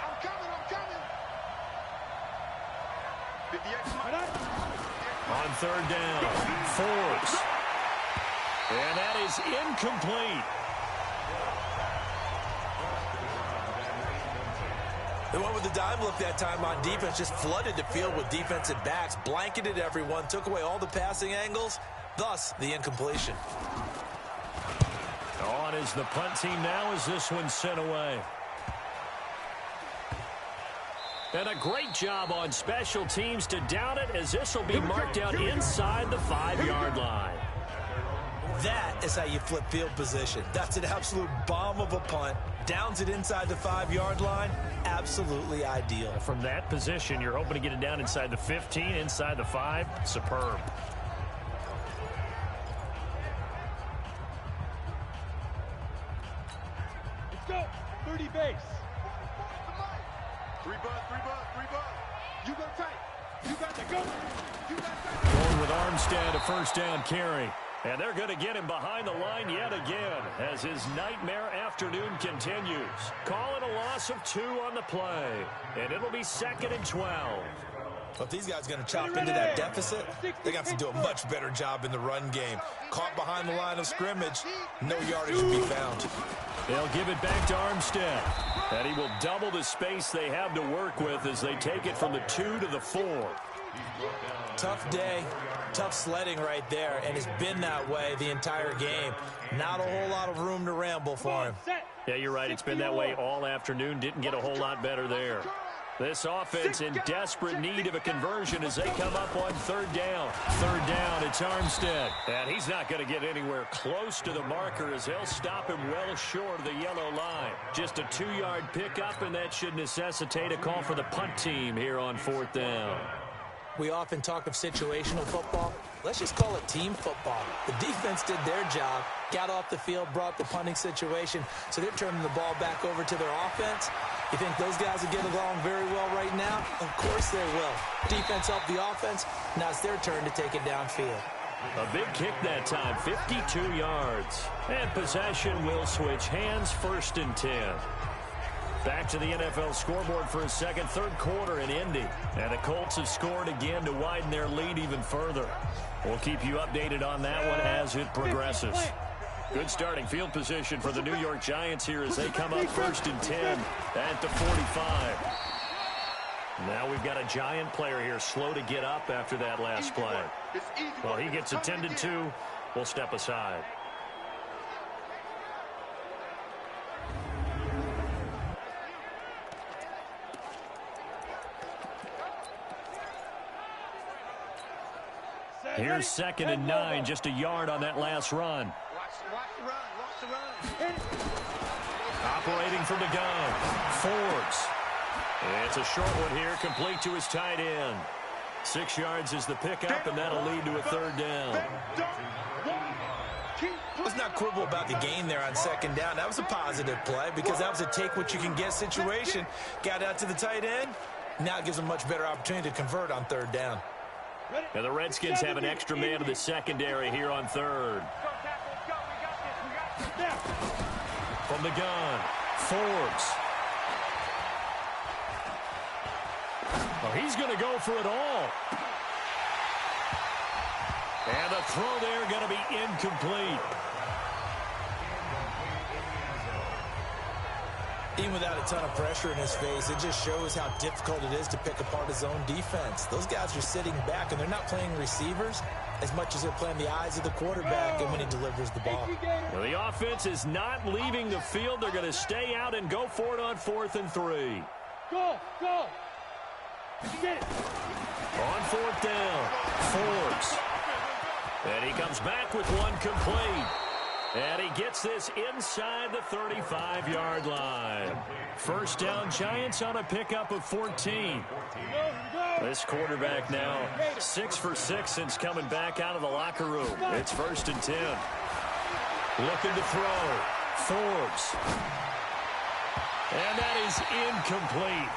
I'm coming. On 3rd down, Forbes. And that is incomplete. The one with the dime look that time on defense just flooded the field with defensive backs, blanketed everyone, took away all the passing angles, thus the incompletion. On is the punt team now as this one's sent away. And a great job on special teams to down it, as this will be marked out inside the 5-yard line. That is how you flip field position. That's an absolute bomb of a punt. Downs it inside the 5-yard line. Absolutely ideal. From that position, you're hoping to get it down inside the 15, inside the 5. Superb. Let's go. 30 base. 3 bud. You go tight. You got to go. You got to Going with Armstead, a first down carry. And they're going to get him behind the line yet again as his nightmare afternoon continues. Call it a loss of 2 on the play. And it'll be 2nd and 12. But if these guys are going to chop into that deficit, they're going to have to do a much better job in the run game. Caught behind the line of scrimmage, no yardage to be found. They'll give it back to Armstead. And he will double the space they have to work with as they take it from the 2 to the 4. Tough day, tough sledding right there, and it's been that way the entire game. Not a whole lot of room to ramble for him. Yeah, you're right. It's been that way all afternoon. Didn't get a whole lot better there. This offense in desperate need of a conversion as they come up on third down. Third down, it's Armstead. And he's not going to get anywhere close to the marker as they'll stop him well short of the yellow line. Just a 2-yard pickup, and that should necessitate a call for the punt team here on fourth down. We often talk of situational football. Let's just call it team football. The defense did their job, got off the field, brought the punting situation, so they're turning the ball back over to their offense. You think those guys will get along very well right now? Of course they will. Defense helped the offense. Now it's their turn to take it downfield. A big kick that time, 52 yards. And possession will switch hands, 1st and 10. Back to the NFL scoreboard for a second, third quarter in Indy. And the Colts have scored again to widen their lead even further. We'll keep you updated on that one as it progresses. Good starting field position for the New York Giants here as they come up 1st and 10 at the 45. Now we've got a Giant player here slow to get up after that last play. Well, he gets attended to. We'll step aside. Here's 2nd and 9, just a yard on that last run. Watch the run. Operating from the gun, Forbes. It's a short one here, complete to his tight end. 6 yards is the pickup, and that'll lead to a third down. Let's not quibble about the gain there on 2nd down. That was a positive play because that was a take-what-you-can-get situation. Got out to the tight end. Now it gives them a much better opportunity to convert on 3rd down. Now the Redskins have an extra man in the secondary here on 3rd. From the gun, Forbes. Oh, he's going to go for it all. And the throw there going to be incomplete. Even without a ton of pressure in his face, it just shows how difficult it is to pick apart his own defense. Those guys are sitting back, and they're not playing receivers as much as they're playing the eyes of the quarterback and when he delivers the ball. Well, the offense is not leaving the field. They're going to stay out and go for it on 4th and 3. Go! Get it! On 4th down, Forbes. And he comes back with one complete. And he gets this inside the 35-yard line. 1st down, Giants on a pickup of 14. This quarterback now 6 for 6 since coming back out of the locker room. It's 1st and 10. Looking to throw. Forbes. And that is incomplete.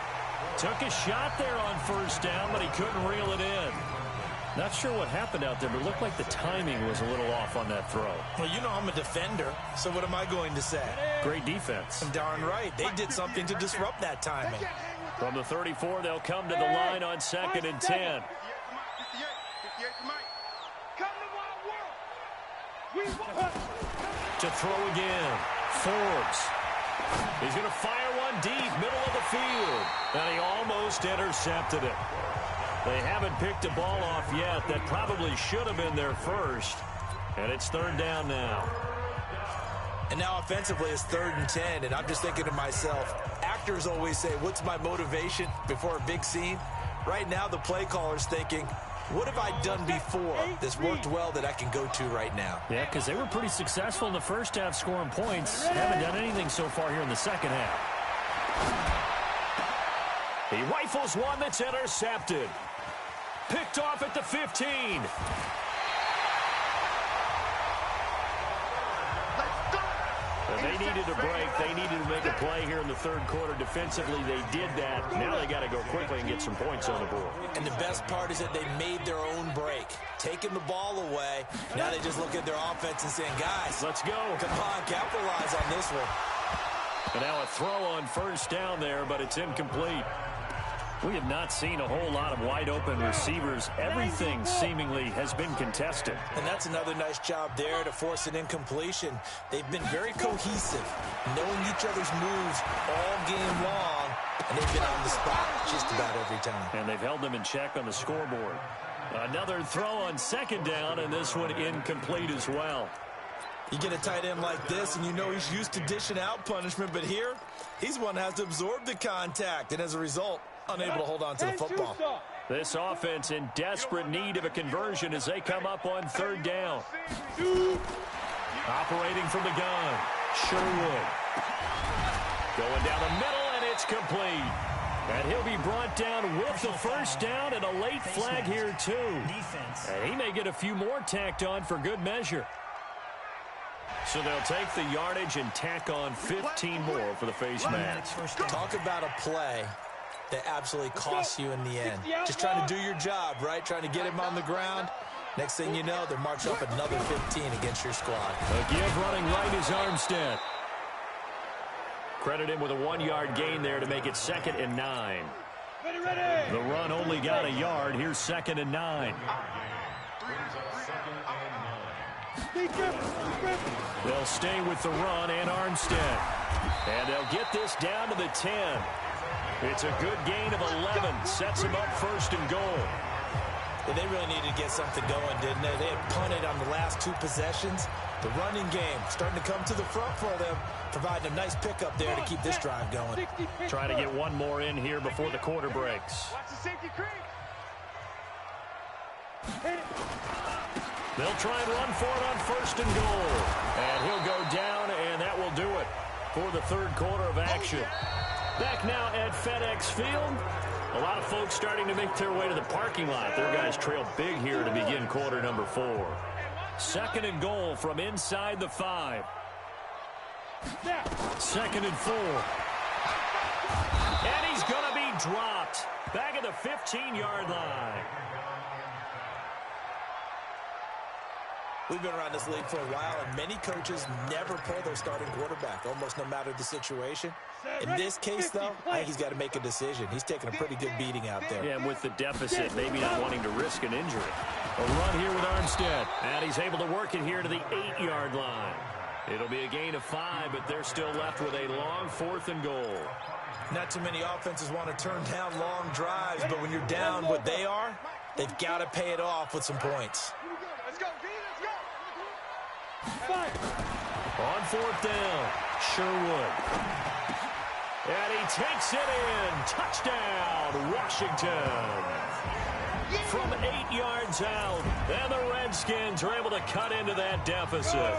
Took a shot there on 1st down, but he couldn't reel it in. Not sure what happened out there, but it looked like the timing was a little off on that throw. Well, you know I'm a defender, so what am I going to say? Great defense. I'm darn right. They did something to disrupt that timing. From the 34, they'll come to the line on 2nd and 10. To throw again, Forbes. He's going to fire one deep, middle of the field. And he almost intercepted it. They haven't picked a ball off yet. That probably should have been their first. And it's 3rd down now. And now offensively it's 3rd and 10. And I'm just thinking to myself, actors always say, what's my motivation before a big scene? Right now the play caller's thinking, what have I done before that's worked well that I can go to right now? Yeah, because they were pretty successful in the first half scoring points. Haven't done anything so far here in the second half. He rifles one that's intercepted. Picked off at the 15. And they needed a break. They needed to make a play here in the 3rd quarter. Defensively, they did that. Now they got to go quickly and get some points on the board. And the best part is that they made their own break. Taking the ball away. Now they just look at their offense and saying, guys, let's go. Come on, capitalize on this one. And now a throw on 1st down there, but it's incomplete. We have not seen a whole lot of wide-open receivers. Everything seemingly has been contested. And that's another nice job there to force an incompletion. They've been very cohesive, knowing each other's moves all game long, and they've been on the spot just about every time. And they've held them in check on the scoreboard. Another throw on second down, and this one incomplete as well. You get a tight end like this, and you know he's used to dishing out punishment, but here, he's one that has to absorb the contact, and as a result, unable to hold on to the football. This offense in desperate need of a conversion as they come up on third down. Operating from the gun, Sherwood. Going down the middle, and it's complete. And he'll be brought down with the first down and a late flag here, too. And he may get a few more tacked on for good measure. So they'll take the yardage and tack on 15 more for the face mask. Talk about a play that absolutely costs you in the end. Just trying to do your job, right? Trying to get him on the ground. Next thing you know, they're marching up another 15 against your squad. A give running right is Armstead. Credit him with a 1-yard gain there to make it 2nd and 9. The run only got a yard. Here's 2nd and 9. They'll stay with the run and Armstead. And they'll get this down to the 10. It's a good gain of 11. Sets them up 1st and goal. They really needed to get something going, didn't they? They had punted on the last 2 possessions. The running game starting to come to the front for them, providing a nice pickup there to keep this drive going. Trying to get one more in here before the quarter breaks. Watch the safety creep. They'll try and run for it on 1st and goal. And he'll go down, and that will do it for the 3rd quarter of action. Back now at FedEx Field. A lot of folks starting to make their way to the parking lot. Their guys trail big here to begin quarter number 4. 2nd and goal from inside the 5. 2nd and 4. And he's going to be dropped. Back at the 15-yard line. We've been around this league for a while, and many coaches never pull their starting quarterback, almost no matter the situation. In this case, though, I think he's got to make a decision. He's taking a pretty good beating out there. Yeah, and with the deficit, maybe not wanting to risk an injury. A run here with Armstead, and he's able to work it here to the 8-yard line. It'll be a gain of 5, but they're still left with a long 4th and goal. Not too many offenses want to turn down long drives, but when you're down what they are, they've got to pay it off with some points. Let's go, V, let's go. On 4th down, Sherwood. And he takes it in. Touchdown, Washington. From 8 yards out, and the Redskins are able to cut into that deficit.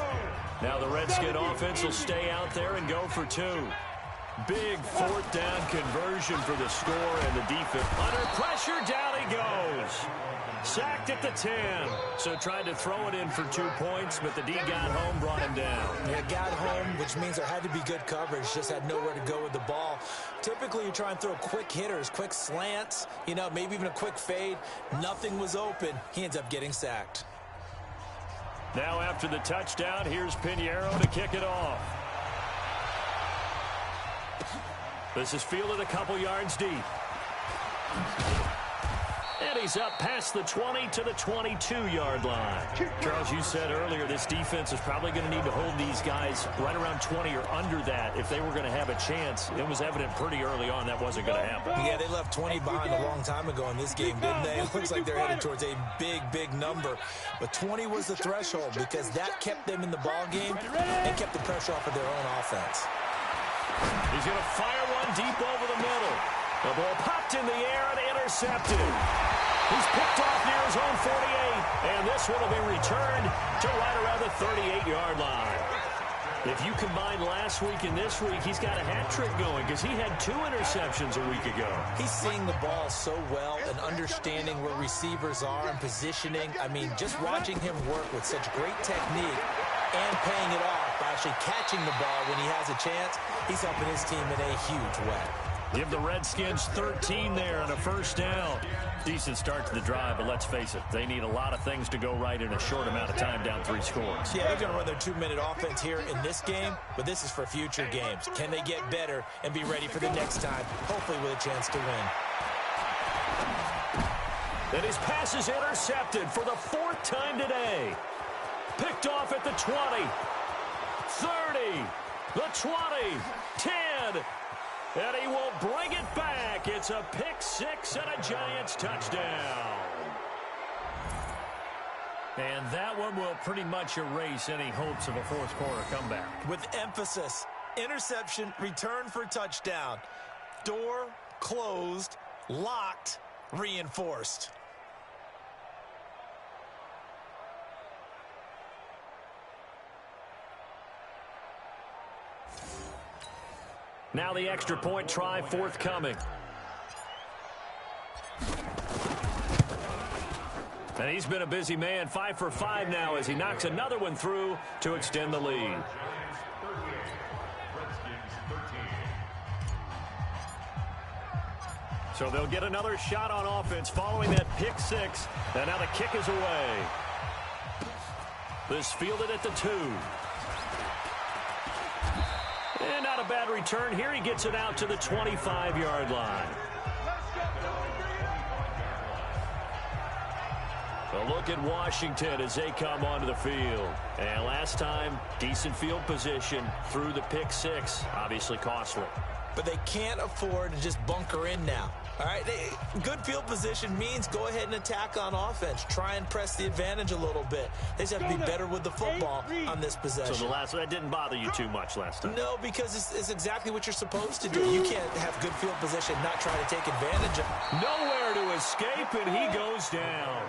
Now the Redskin offense will stay out there and go for 2. Big 4th down conversion for the score, and the defense under pressure, down he goes. Sacked at the 10. So tried to throw it in for 2 points, but the D got home, brought him down. Yeah, got home, which means there had to be good coverage. Just had nowhere to go with the ball. Typically, you try and throw quick hitters, quick slants, maybe even a quick fade. Nothing was open. He ends up getting sacked. Now after the touchdown, here's Pinheiro to kick it off. This is fielded a couple yards deep. And he's up past the 20 to the 22-yard line. Charles, you said earlier this defense is probably going to need to hold these guys right around 20 or under that if they were going to have a chance. It was evident pretty early on that wasn't going to happen. Yeah, they left 20 behind a long time ago in this game, didn't they? It looks like they're headed towards a big, big number. But 20 was the threshold because that kept them in the ball game and kept the pressure off of their own offense. He's going to fire one deep over the middle. The ball popped in the air and intercepted. He's picked off near his own 48, and this one will be returned to right around the 38-yard line. If you combine last week and this week, he's got a hat trick going because he had 2 interceptions a week ago. He's seeing the ball so well and understanding where receivers are and positioning. I mean, just watching him work with such great technique and paying it off by actually catching the ball when he has a chance, he's helping his team in a huge way. Give the Redskins 13 there on a 1st down. Decent start to the drive, but let's face it, they need a lot of things to go right in a short amount of time, down 3 scores. Yeah, they're going to run their 2-minute offense here in this game, but this is for future games. Can they get better and be ready for the next time, hopefully with a chance to win? And his pass is intercepted for the 4th time today. Picked off at the 20, 30, the 20, 10, and he will bring it back. It's a pick 6 and a Giants touchdown. And that one will pretty much erase any hopes of a fourth quarter comeback. With emphasis, interception, return for touchdown. Door closed, locked, reinforced. Now the extra point try forthcoming. And he's been a busy man, 5 for 5 now as he knocks another one through to extend the lead. So they'll get another shot on offense following that pick 6. And now the kick is away. This fielded at the 2. And not a bad return. Here he gets it out to the 25-yard line. A look at Washington as they come onto the field. And last time, decent field position through the pick 6. Obviously costly. But they can't afford to just bunker in now. All right, good field position means go ahead and attack on offense. Try and press the advantage a little bit. They just have to be better with the football on this possession. So that didn't bother you too much last time? No, because it's exactly what you're supposed to do. You can't have good field position, not try to take advantage of. Nowhere to escape, and he goes down.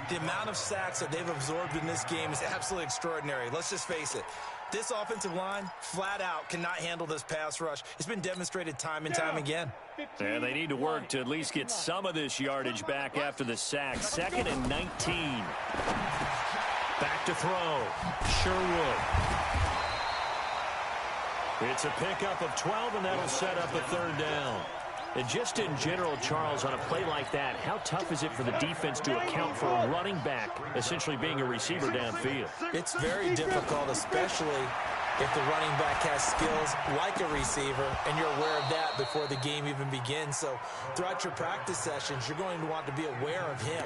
The amount of sacks that they've absorbed in this game is absolutely extraordinary. Let's just face it. This offensive line, flat out, cannot handle this pass rush. It's been demonstrated time and time again. And they need to work to at least get some of this yardage back after the sack. 2nd and 19. Back to throw. Sherwood. It's a pickup of 12, and that'll set up a 3rd down. And just in general, Charles, on a play like that, how tough is it for the defense to account for a running back essentially being a receiver downfield? It's very difficult, especially if the running back has skills like a receiver, and you're aware of that before the game even begins. So throughout your practice sessions, you're going to want to be aware of him.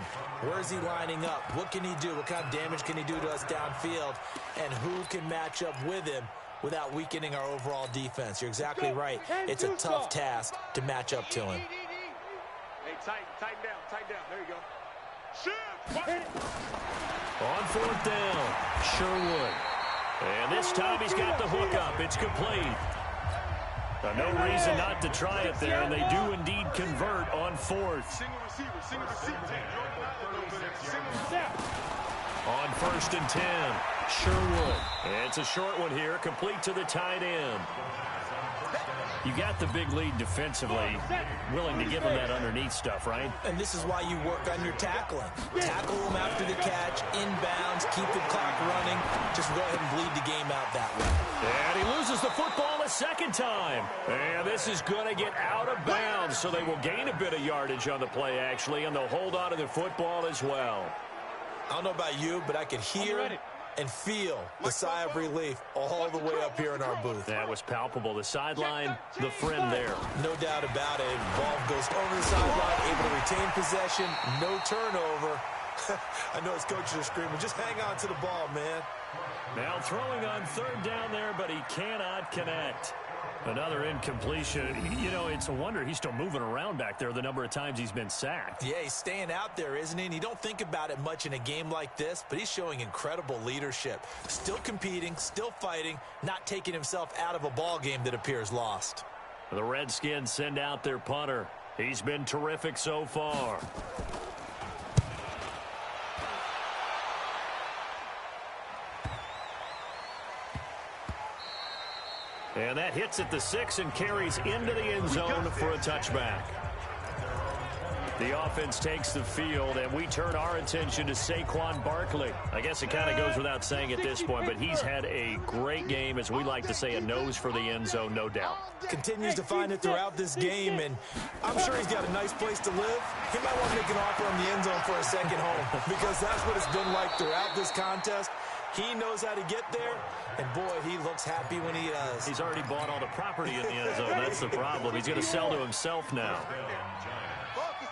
Where is he lining up? What can he do? What kind of damage can he do to us downfield? And who can match up with him without weakening our overall defense? You're exactly right. It's a tough task to match up to him. Hey, tighten down. There you go. Shoot! On 4th down, Sherwood. And this time he's got the hook up. It's complete. No reason not to try it there, and they do indeed convert on 4th. Single receiver. On 1st and 10, Sherwood. And it's a short one here, complete to the tight end. You got the big lead defensively, willing to give them that underneath stuff, right? And this is why you work on your tackling. Tackle them after the catch, inbounds, keep the clock running. Just go ahead and bleed the game out that way. And he loses the football a 2nd time. And this is going to get out of bounds, so they will gain a bit of yardage on the play, actually, and they'll hold on to the football as well. I don't know about you, but I could hear and feel the sigh of relief all the way up here in our booth. That was palpable. The sideline, the friend there. No doubt about it. Ball goes over the sideline, able to retain possession, no turnover. I know his coaches are screaming, just hang on to the ball, man. Now throwing on 3rd down there, but he cannot connect. Another incompletion. You know, it's a wonder he's still moving around back there the number of times he's been sacked. Yeah, he's staying out there, isn't he? And you don't think about it much in a game like this, but he's showing incredible leadership. Still competing, still fighting, not taking himself out of a ball game that appears lost. The Redskins send out their punter. He's been terrific so far. And that hits at the 6 and carries into the end zone for a touchback. The offense takes the field, and we turn our attention to Saquon Barkley. I guess it kind of goes without saying at this point, but he's had a great game, as we like to say, a nose for the end zone, no doubt. Continues to find it throughout this game, and I'm sure he's got a nice place to live. He might want to make an offer on the end zone for a second home, because that's what it's been like throughout this contest. He knows how to get there, and boy, he looks happy when he does. He's already bought all the property in the end zone. That's the problem. He's going to sell to himself now.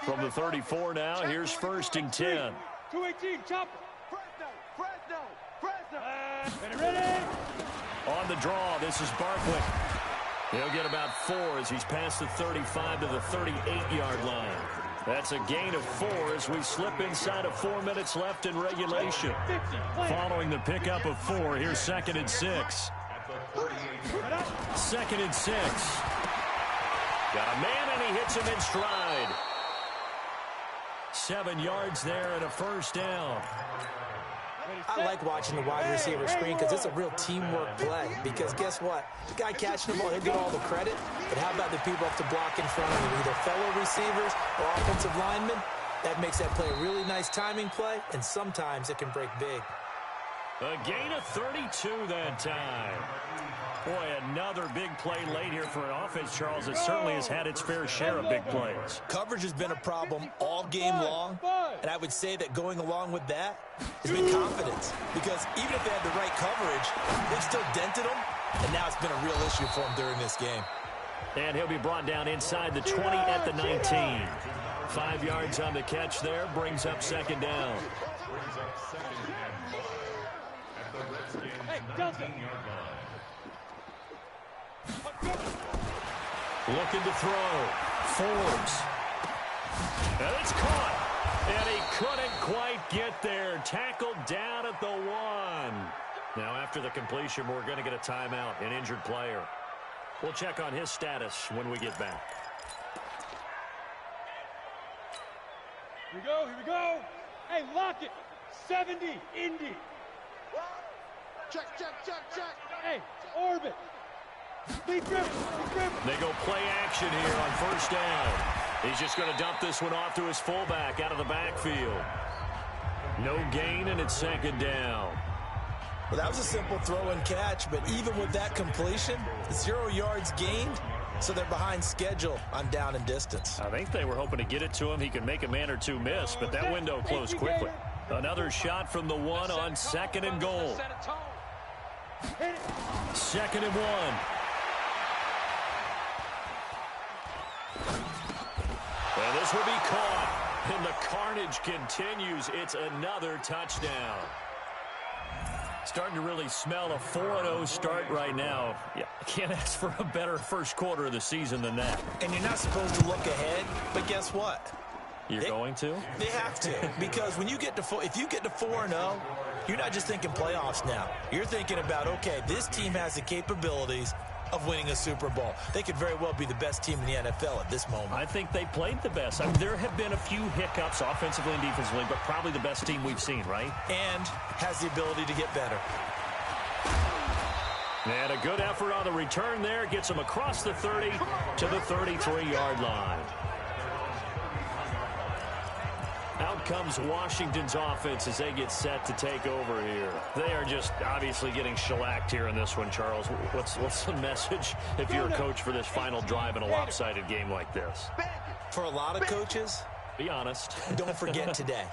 From the 34 now, here's 1st and 10. 218, chopper. Fresno. Ready? On the draw, this is Barkley. He'll get about 4 as he's past the 35 to the 38-yard line. That's a gain of 4 as we slip inside of 4 minutes left in regulation. Following the pickup of 4, here's 2nd and 6. 2nd and 6. Got a man, and he hits him in stride. 7 yards there and a 1st down. I like watching the wide receiver screen because it's a real teamwork play. Because guess what? The guy catching the ball, he'll get all the credit. But how about the people up to block in front of him, either fellow receivers or offensive linemen? That makes that play a really nice timing play, and sometimes it can break big. A gain of 32 that time. Boy, another big play late here for an offense, Charles, that certainly has had its fair share of big plays. Coverage has been a problem all game long, and I would say that going along with that has been confidence. Because even if they had the right coverage, they've still dented them, and now it's been a real issue for them during this game. And he'll be brought down inside the 20 at the 19. 5 yards on the catch there, brings up 2nd down. Hey, Delta. Looking to throw. Forbes. And it's caught. And he couldn't quite get there. Tackled down at the 1. Now after the completion, we're going to get a timeout, an injured player. We'll check on his status when we get back. Here we go. Hey, lock it. 70, Indy. Check. Hey, orbit. They go play action here on 1st down. He's just going to dump this one off to his fullback out of the backfield. No gain, and it's 2nd down. Well, that was a simple throw and catch, but even with that completion, 0 yards gained, so they're behind schedule on down and distance. I think they were hoping to get it to him. He could make a man or two miss, but that window closed quickly. Another shot from the 1 on 2nd and goal. 2nd and 1. Well, this will be caught, and the carnage continues. It's another touchdown. Starting to really smell a 4-0 start right now. Yeah, can't ask for a better first quarter of the season than that. And you're not supposed to look ahead, but guess what? You're going to? They have to, because when you get to if you get to 4-0, you're not just thinking playoffs now. You're thinking about, okay, this team has the capabilities of winning a Super Bowl. They could very well be the best team in the NFL at this moment. I think they played the best. I mean, there have been a few hiccups offensively and defensively, but probably the best team we've seen, right? And has the ability to get better. And a good effort on the return there. Gets them across the 30 to the 33-yard line. Out comes Washington's offense as they get set to take over here. They are just obviously getting shellacked here in this one, Charles. What's the message if you're a coach for this final drive in a lopsided game like this? For a lot of coaches, be honest. Don't forget today.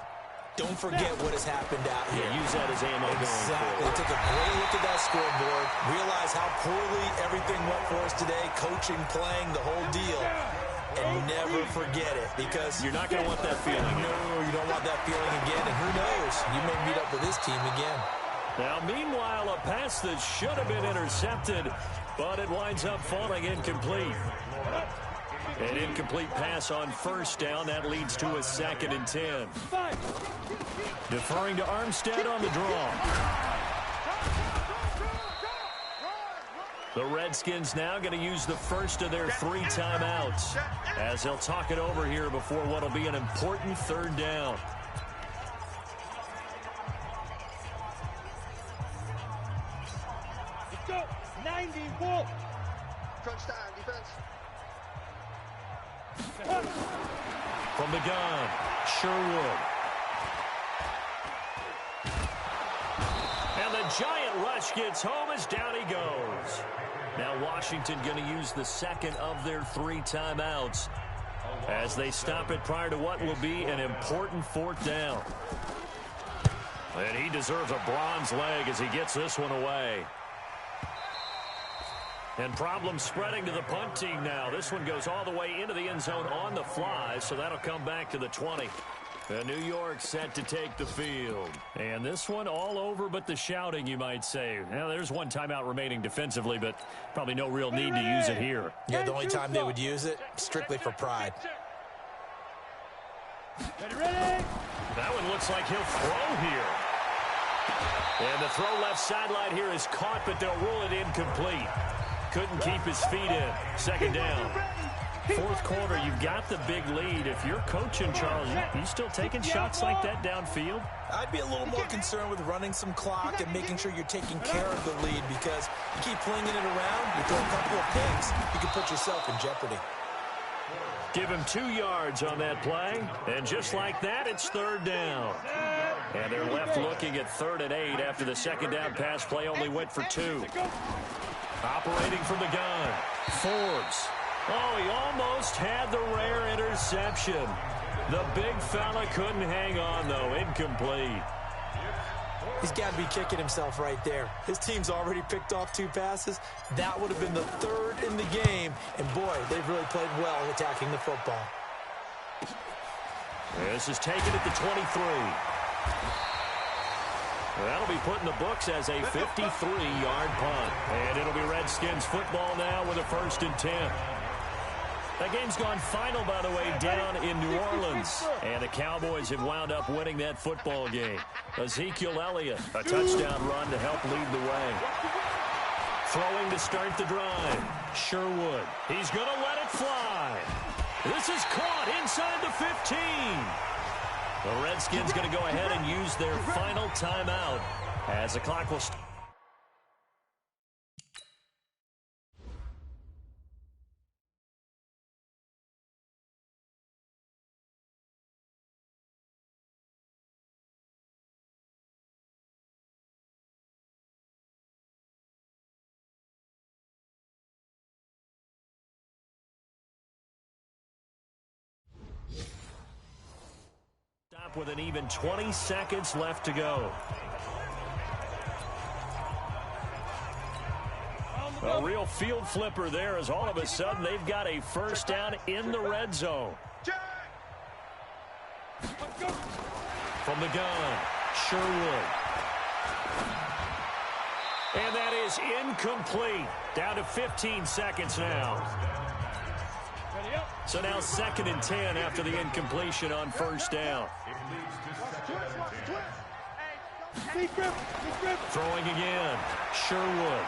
Don't forget what has happened out here. Yeah, use that as ammo going forward. Take a great look at that scoreboard. Realize how poorly everything went for us today. Coaching, playing, the whole deal. And never forget it, because you're not going to want that feeling. No, you don't want that feeling again. And who knows? You may meet up with this team again. Now, meanwhile, a pass that should have been intercepted, but it winds up falling incomplete. An incomplete pass on 1st down. That leads to a 2nd and 10. Deferring to Armstead on the draw. The Redskins now going to use the first of their 3 timeouts as they'll talk it over here before what will be an important 3rd down. Let's go. 90 Wolf. Crunch time, defense. From the gun, Sherwood. And the giant rush gets home as down he goes. Now Washington going to use the 2nd of their 3 timeouts as they stop it prior to what will be an important 4th down. And he deserves a bronze leg as he gets this one away. And problems spreading to the punt team now. This one goes all the way into the end zone on the fly, so that'll come back to the 20. New York set to take the field. And this one all over but the shouting, you might say. Now, there's one timeout remaining defensively, but probably no real need to use it here. Yeah, the only time they would use it, strictly for pride. That one looks like he'll throw here. And the throw left sideline here is caught, but they'll rule it incomplete. Couldn't keep his feet in. Second down. Fourth quarter, you've got the big lead. If you're coaching, Charles, you still taking shots like that downfield? I'd be a little more concerned with running some clock and making sure you're taking care of the lead, because you keep flinging it around, you throw a couple of picks, you can put yourself in jeopardy. Give him 2 yards on that play, and just like that, it's third down. And they're left looking at 3rd and 8 after the second down pass play only went for 2. Operating from the gun, Forbes. Oh, he almost had the rare interception. The big fella couldn't hang on, though. Incomplete. He's got to be kicking himself right there. His team's already picked off 2 passes. That would have been the 3rd in the game. And, boy, they've really played well attacking the football. This is taken at the 23. That'll be put in the books as a 53-yard punt. And it'll be Redskins football now with a 1st and 10. That game's gone final, by the way, down in New Orleans. And the Cowboys have wound up winning that football game. Ezekiel Elliott, a touchdown run to help lead the way. Throwing to start the drive. Sherwood. He's going to let it fly. This is caught inside the 15. The Redskins going to go ahead and use their final timeout as the clock will start. With an even 20 seconds left to go. A real field flipper there, as all of a sudden they've got a first down in the red zone. From the gun, Sherwood. And that is incomplete. Down to 15 seconds now. So now 2nd and 10 after the incompletion on first down. Throwing again. Sherwood.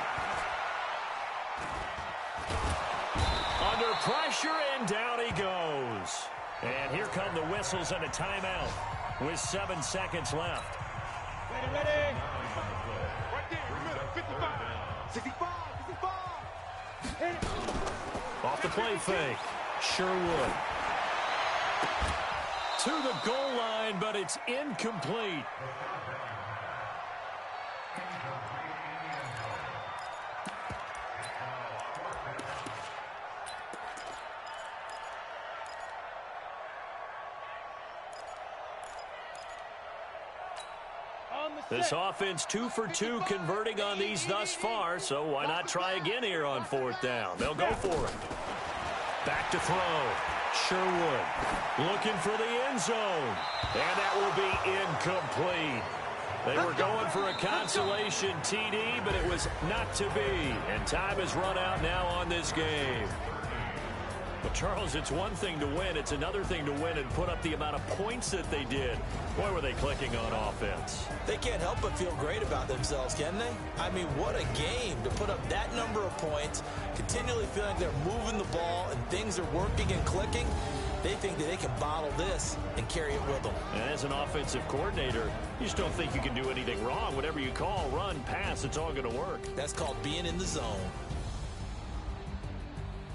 Under pressure, and down he goes. And here come the whistles and a timeout with 7 seconds left. Ready. Right there, remember, 55. 65. Off the play fake. Sherwood. To the goal line, but it's incomplete. This offense 2 for 2 converting on these thus far, so why not try again here on 4th down? They'll go for it. Back to throw. Sherwood looking for the end zone. And that will be incomplete. They were going for a consolation TD, but it was not to be. And time has run out now on this game. But, Charles, it's one thing to win. It's another thing to win and put up the amount of points that they did. Boy, were they clicking on offense. They can't help but feel great about themselves, can they? I mean, what a game to put up that number of points, continually feeling like they're moving the ball and things are working and clicking. They think that they can bottle this and carry it with them. And as an offensive coordinator, you just don't think you can do anything wrong. Whatever you call, run, pass, it's all going to work. That's called being in the zone.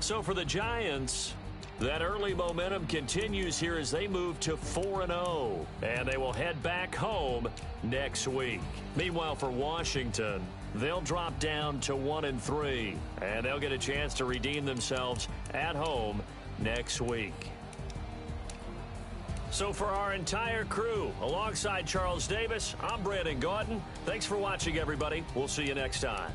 So for the Giants, that early momentum continues here as they move to 4-0. And they will head back home next week. Meanwhile, for Washington, they'll drop down to 1-3. And they'll get a chance to redeem themselves at home next week. So for our entire crew, alongside Charles Davis, I'm Brandon Gaudin. Thanks for watching, everybody. We'll see you next time.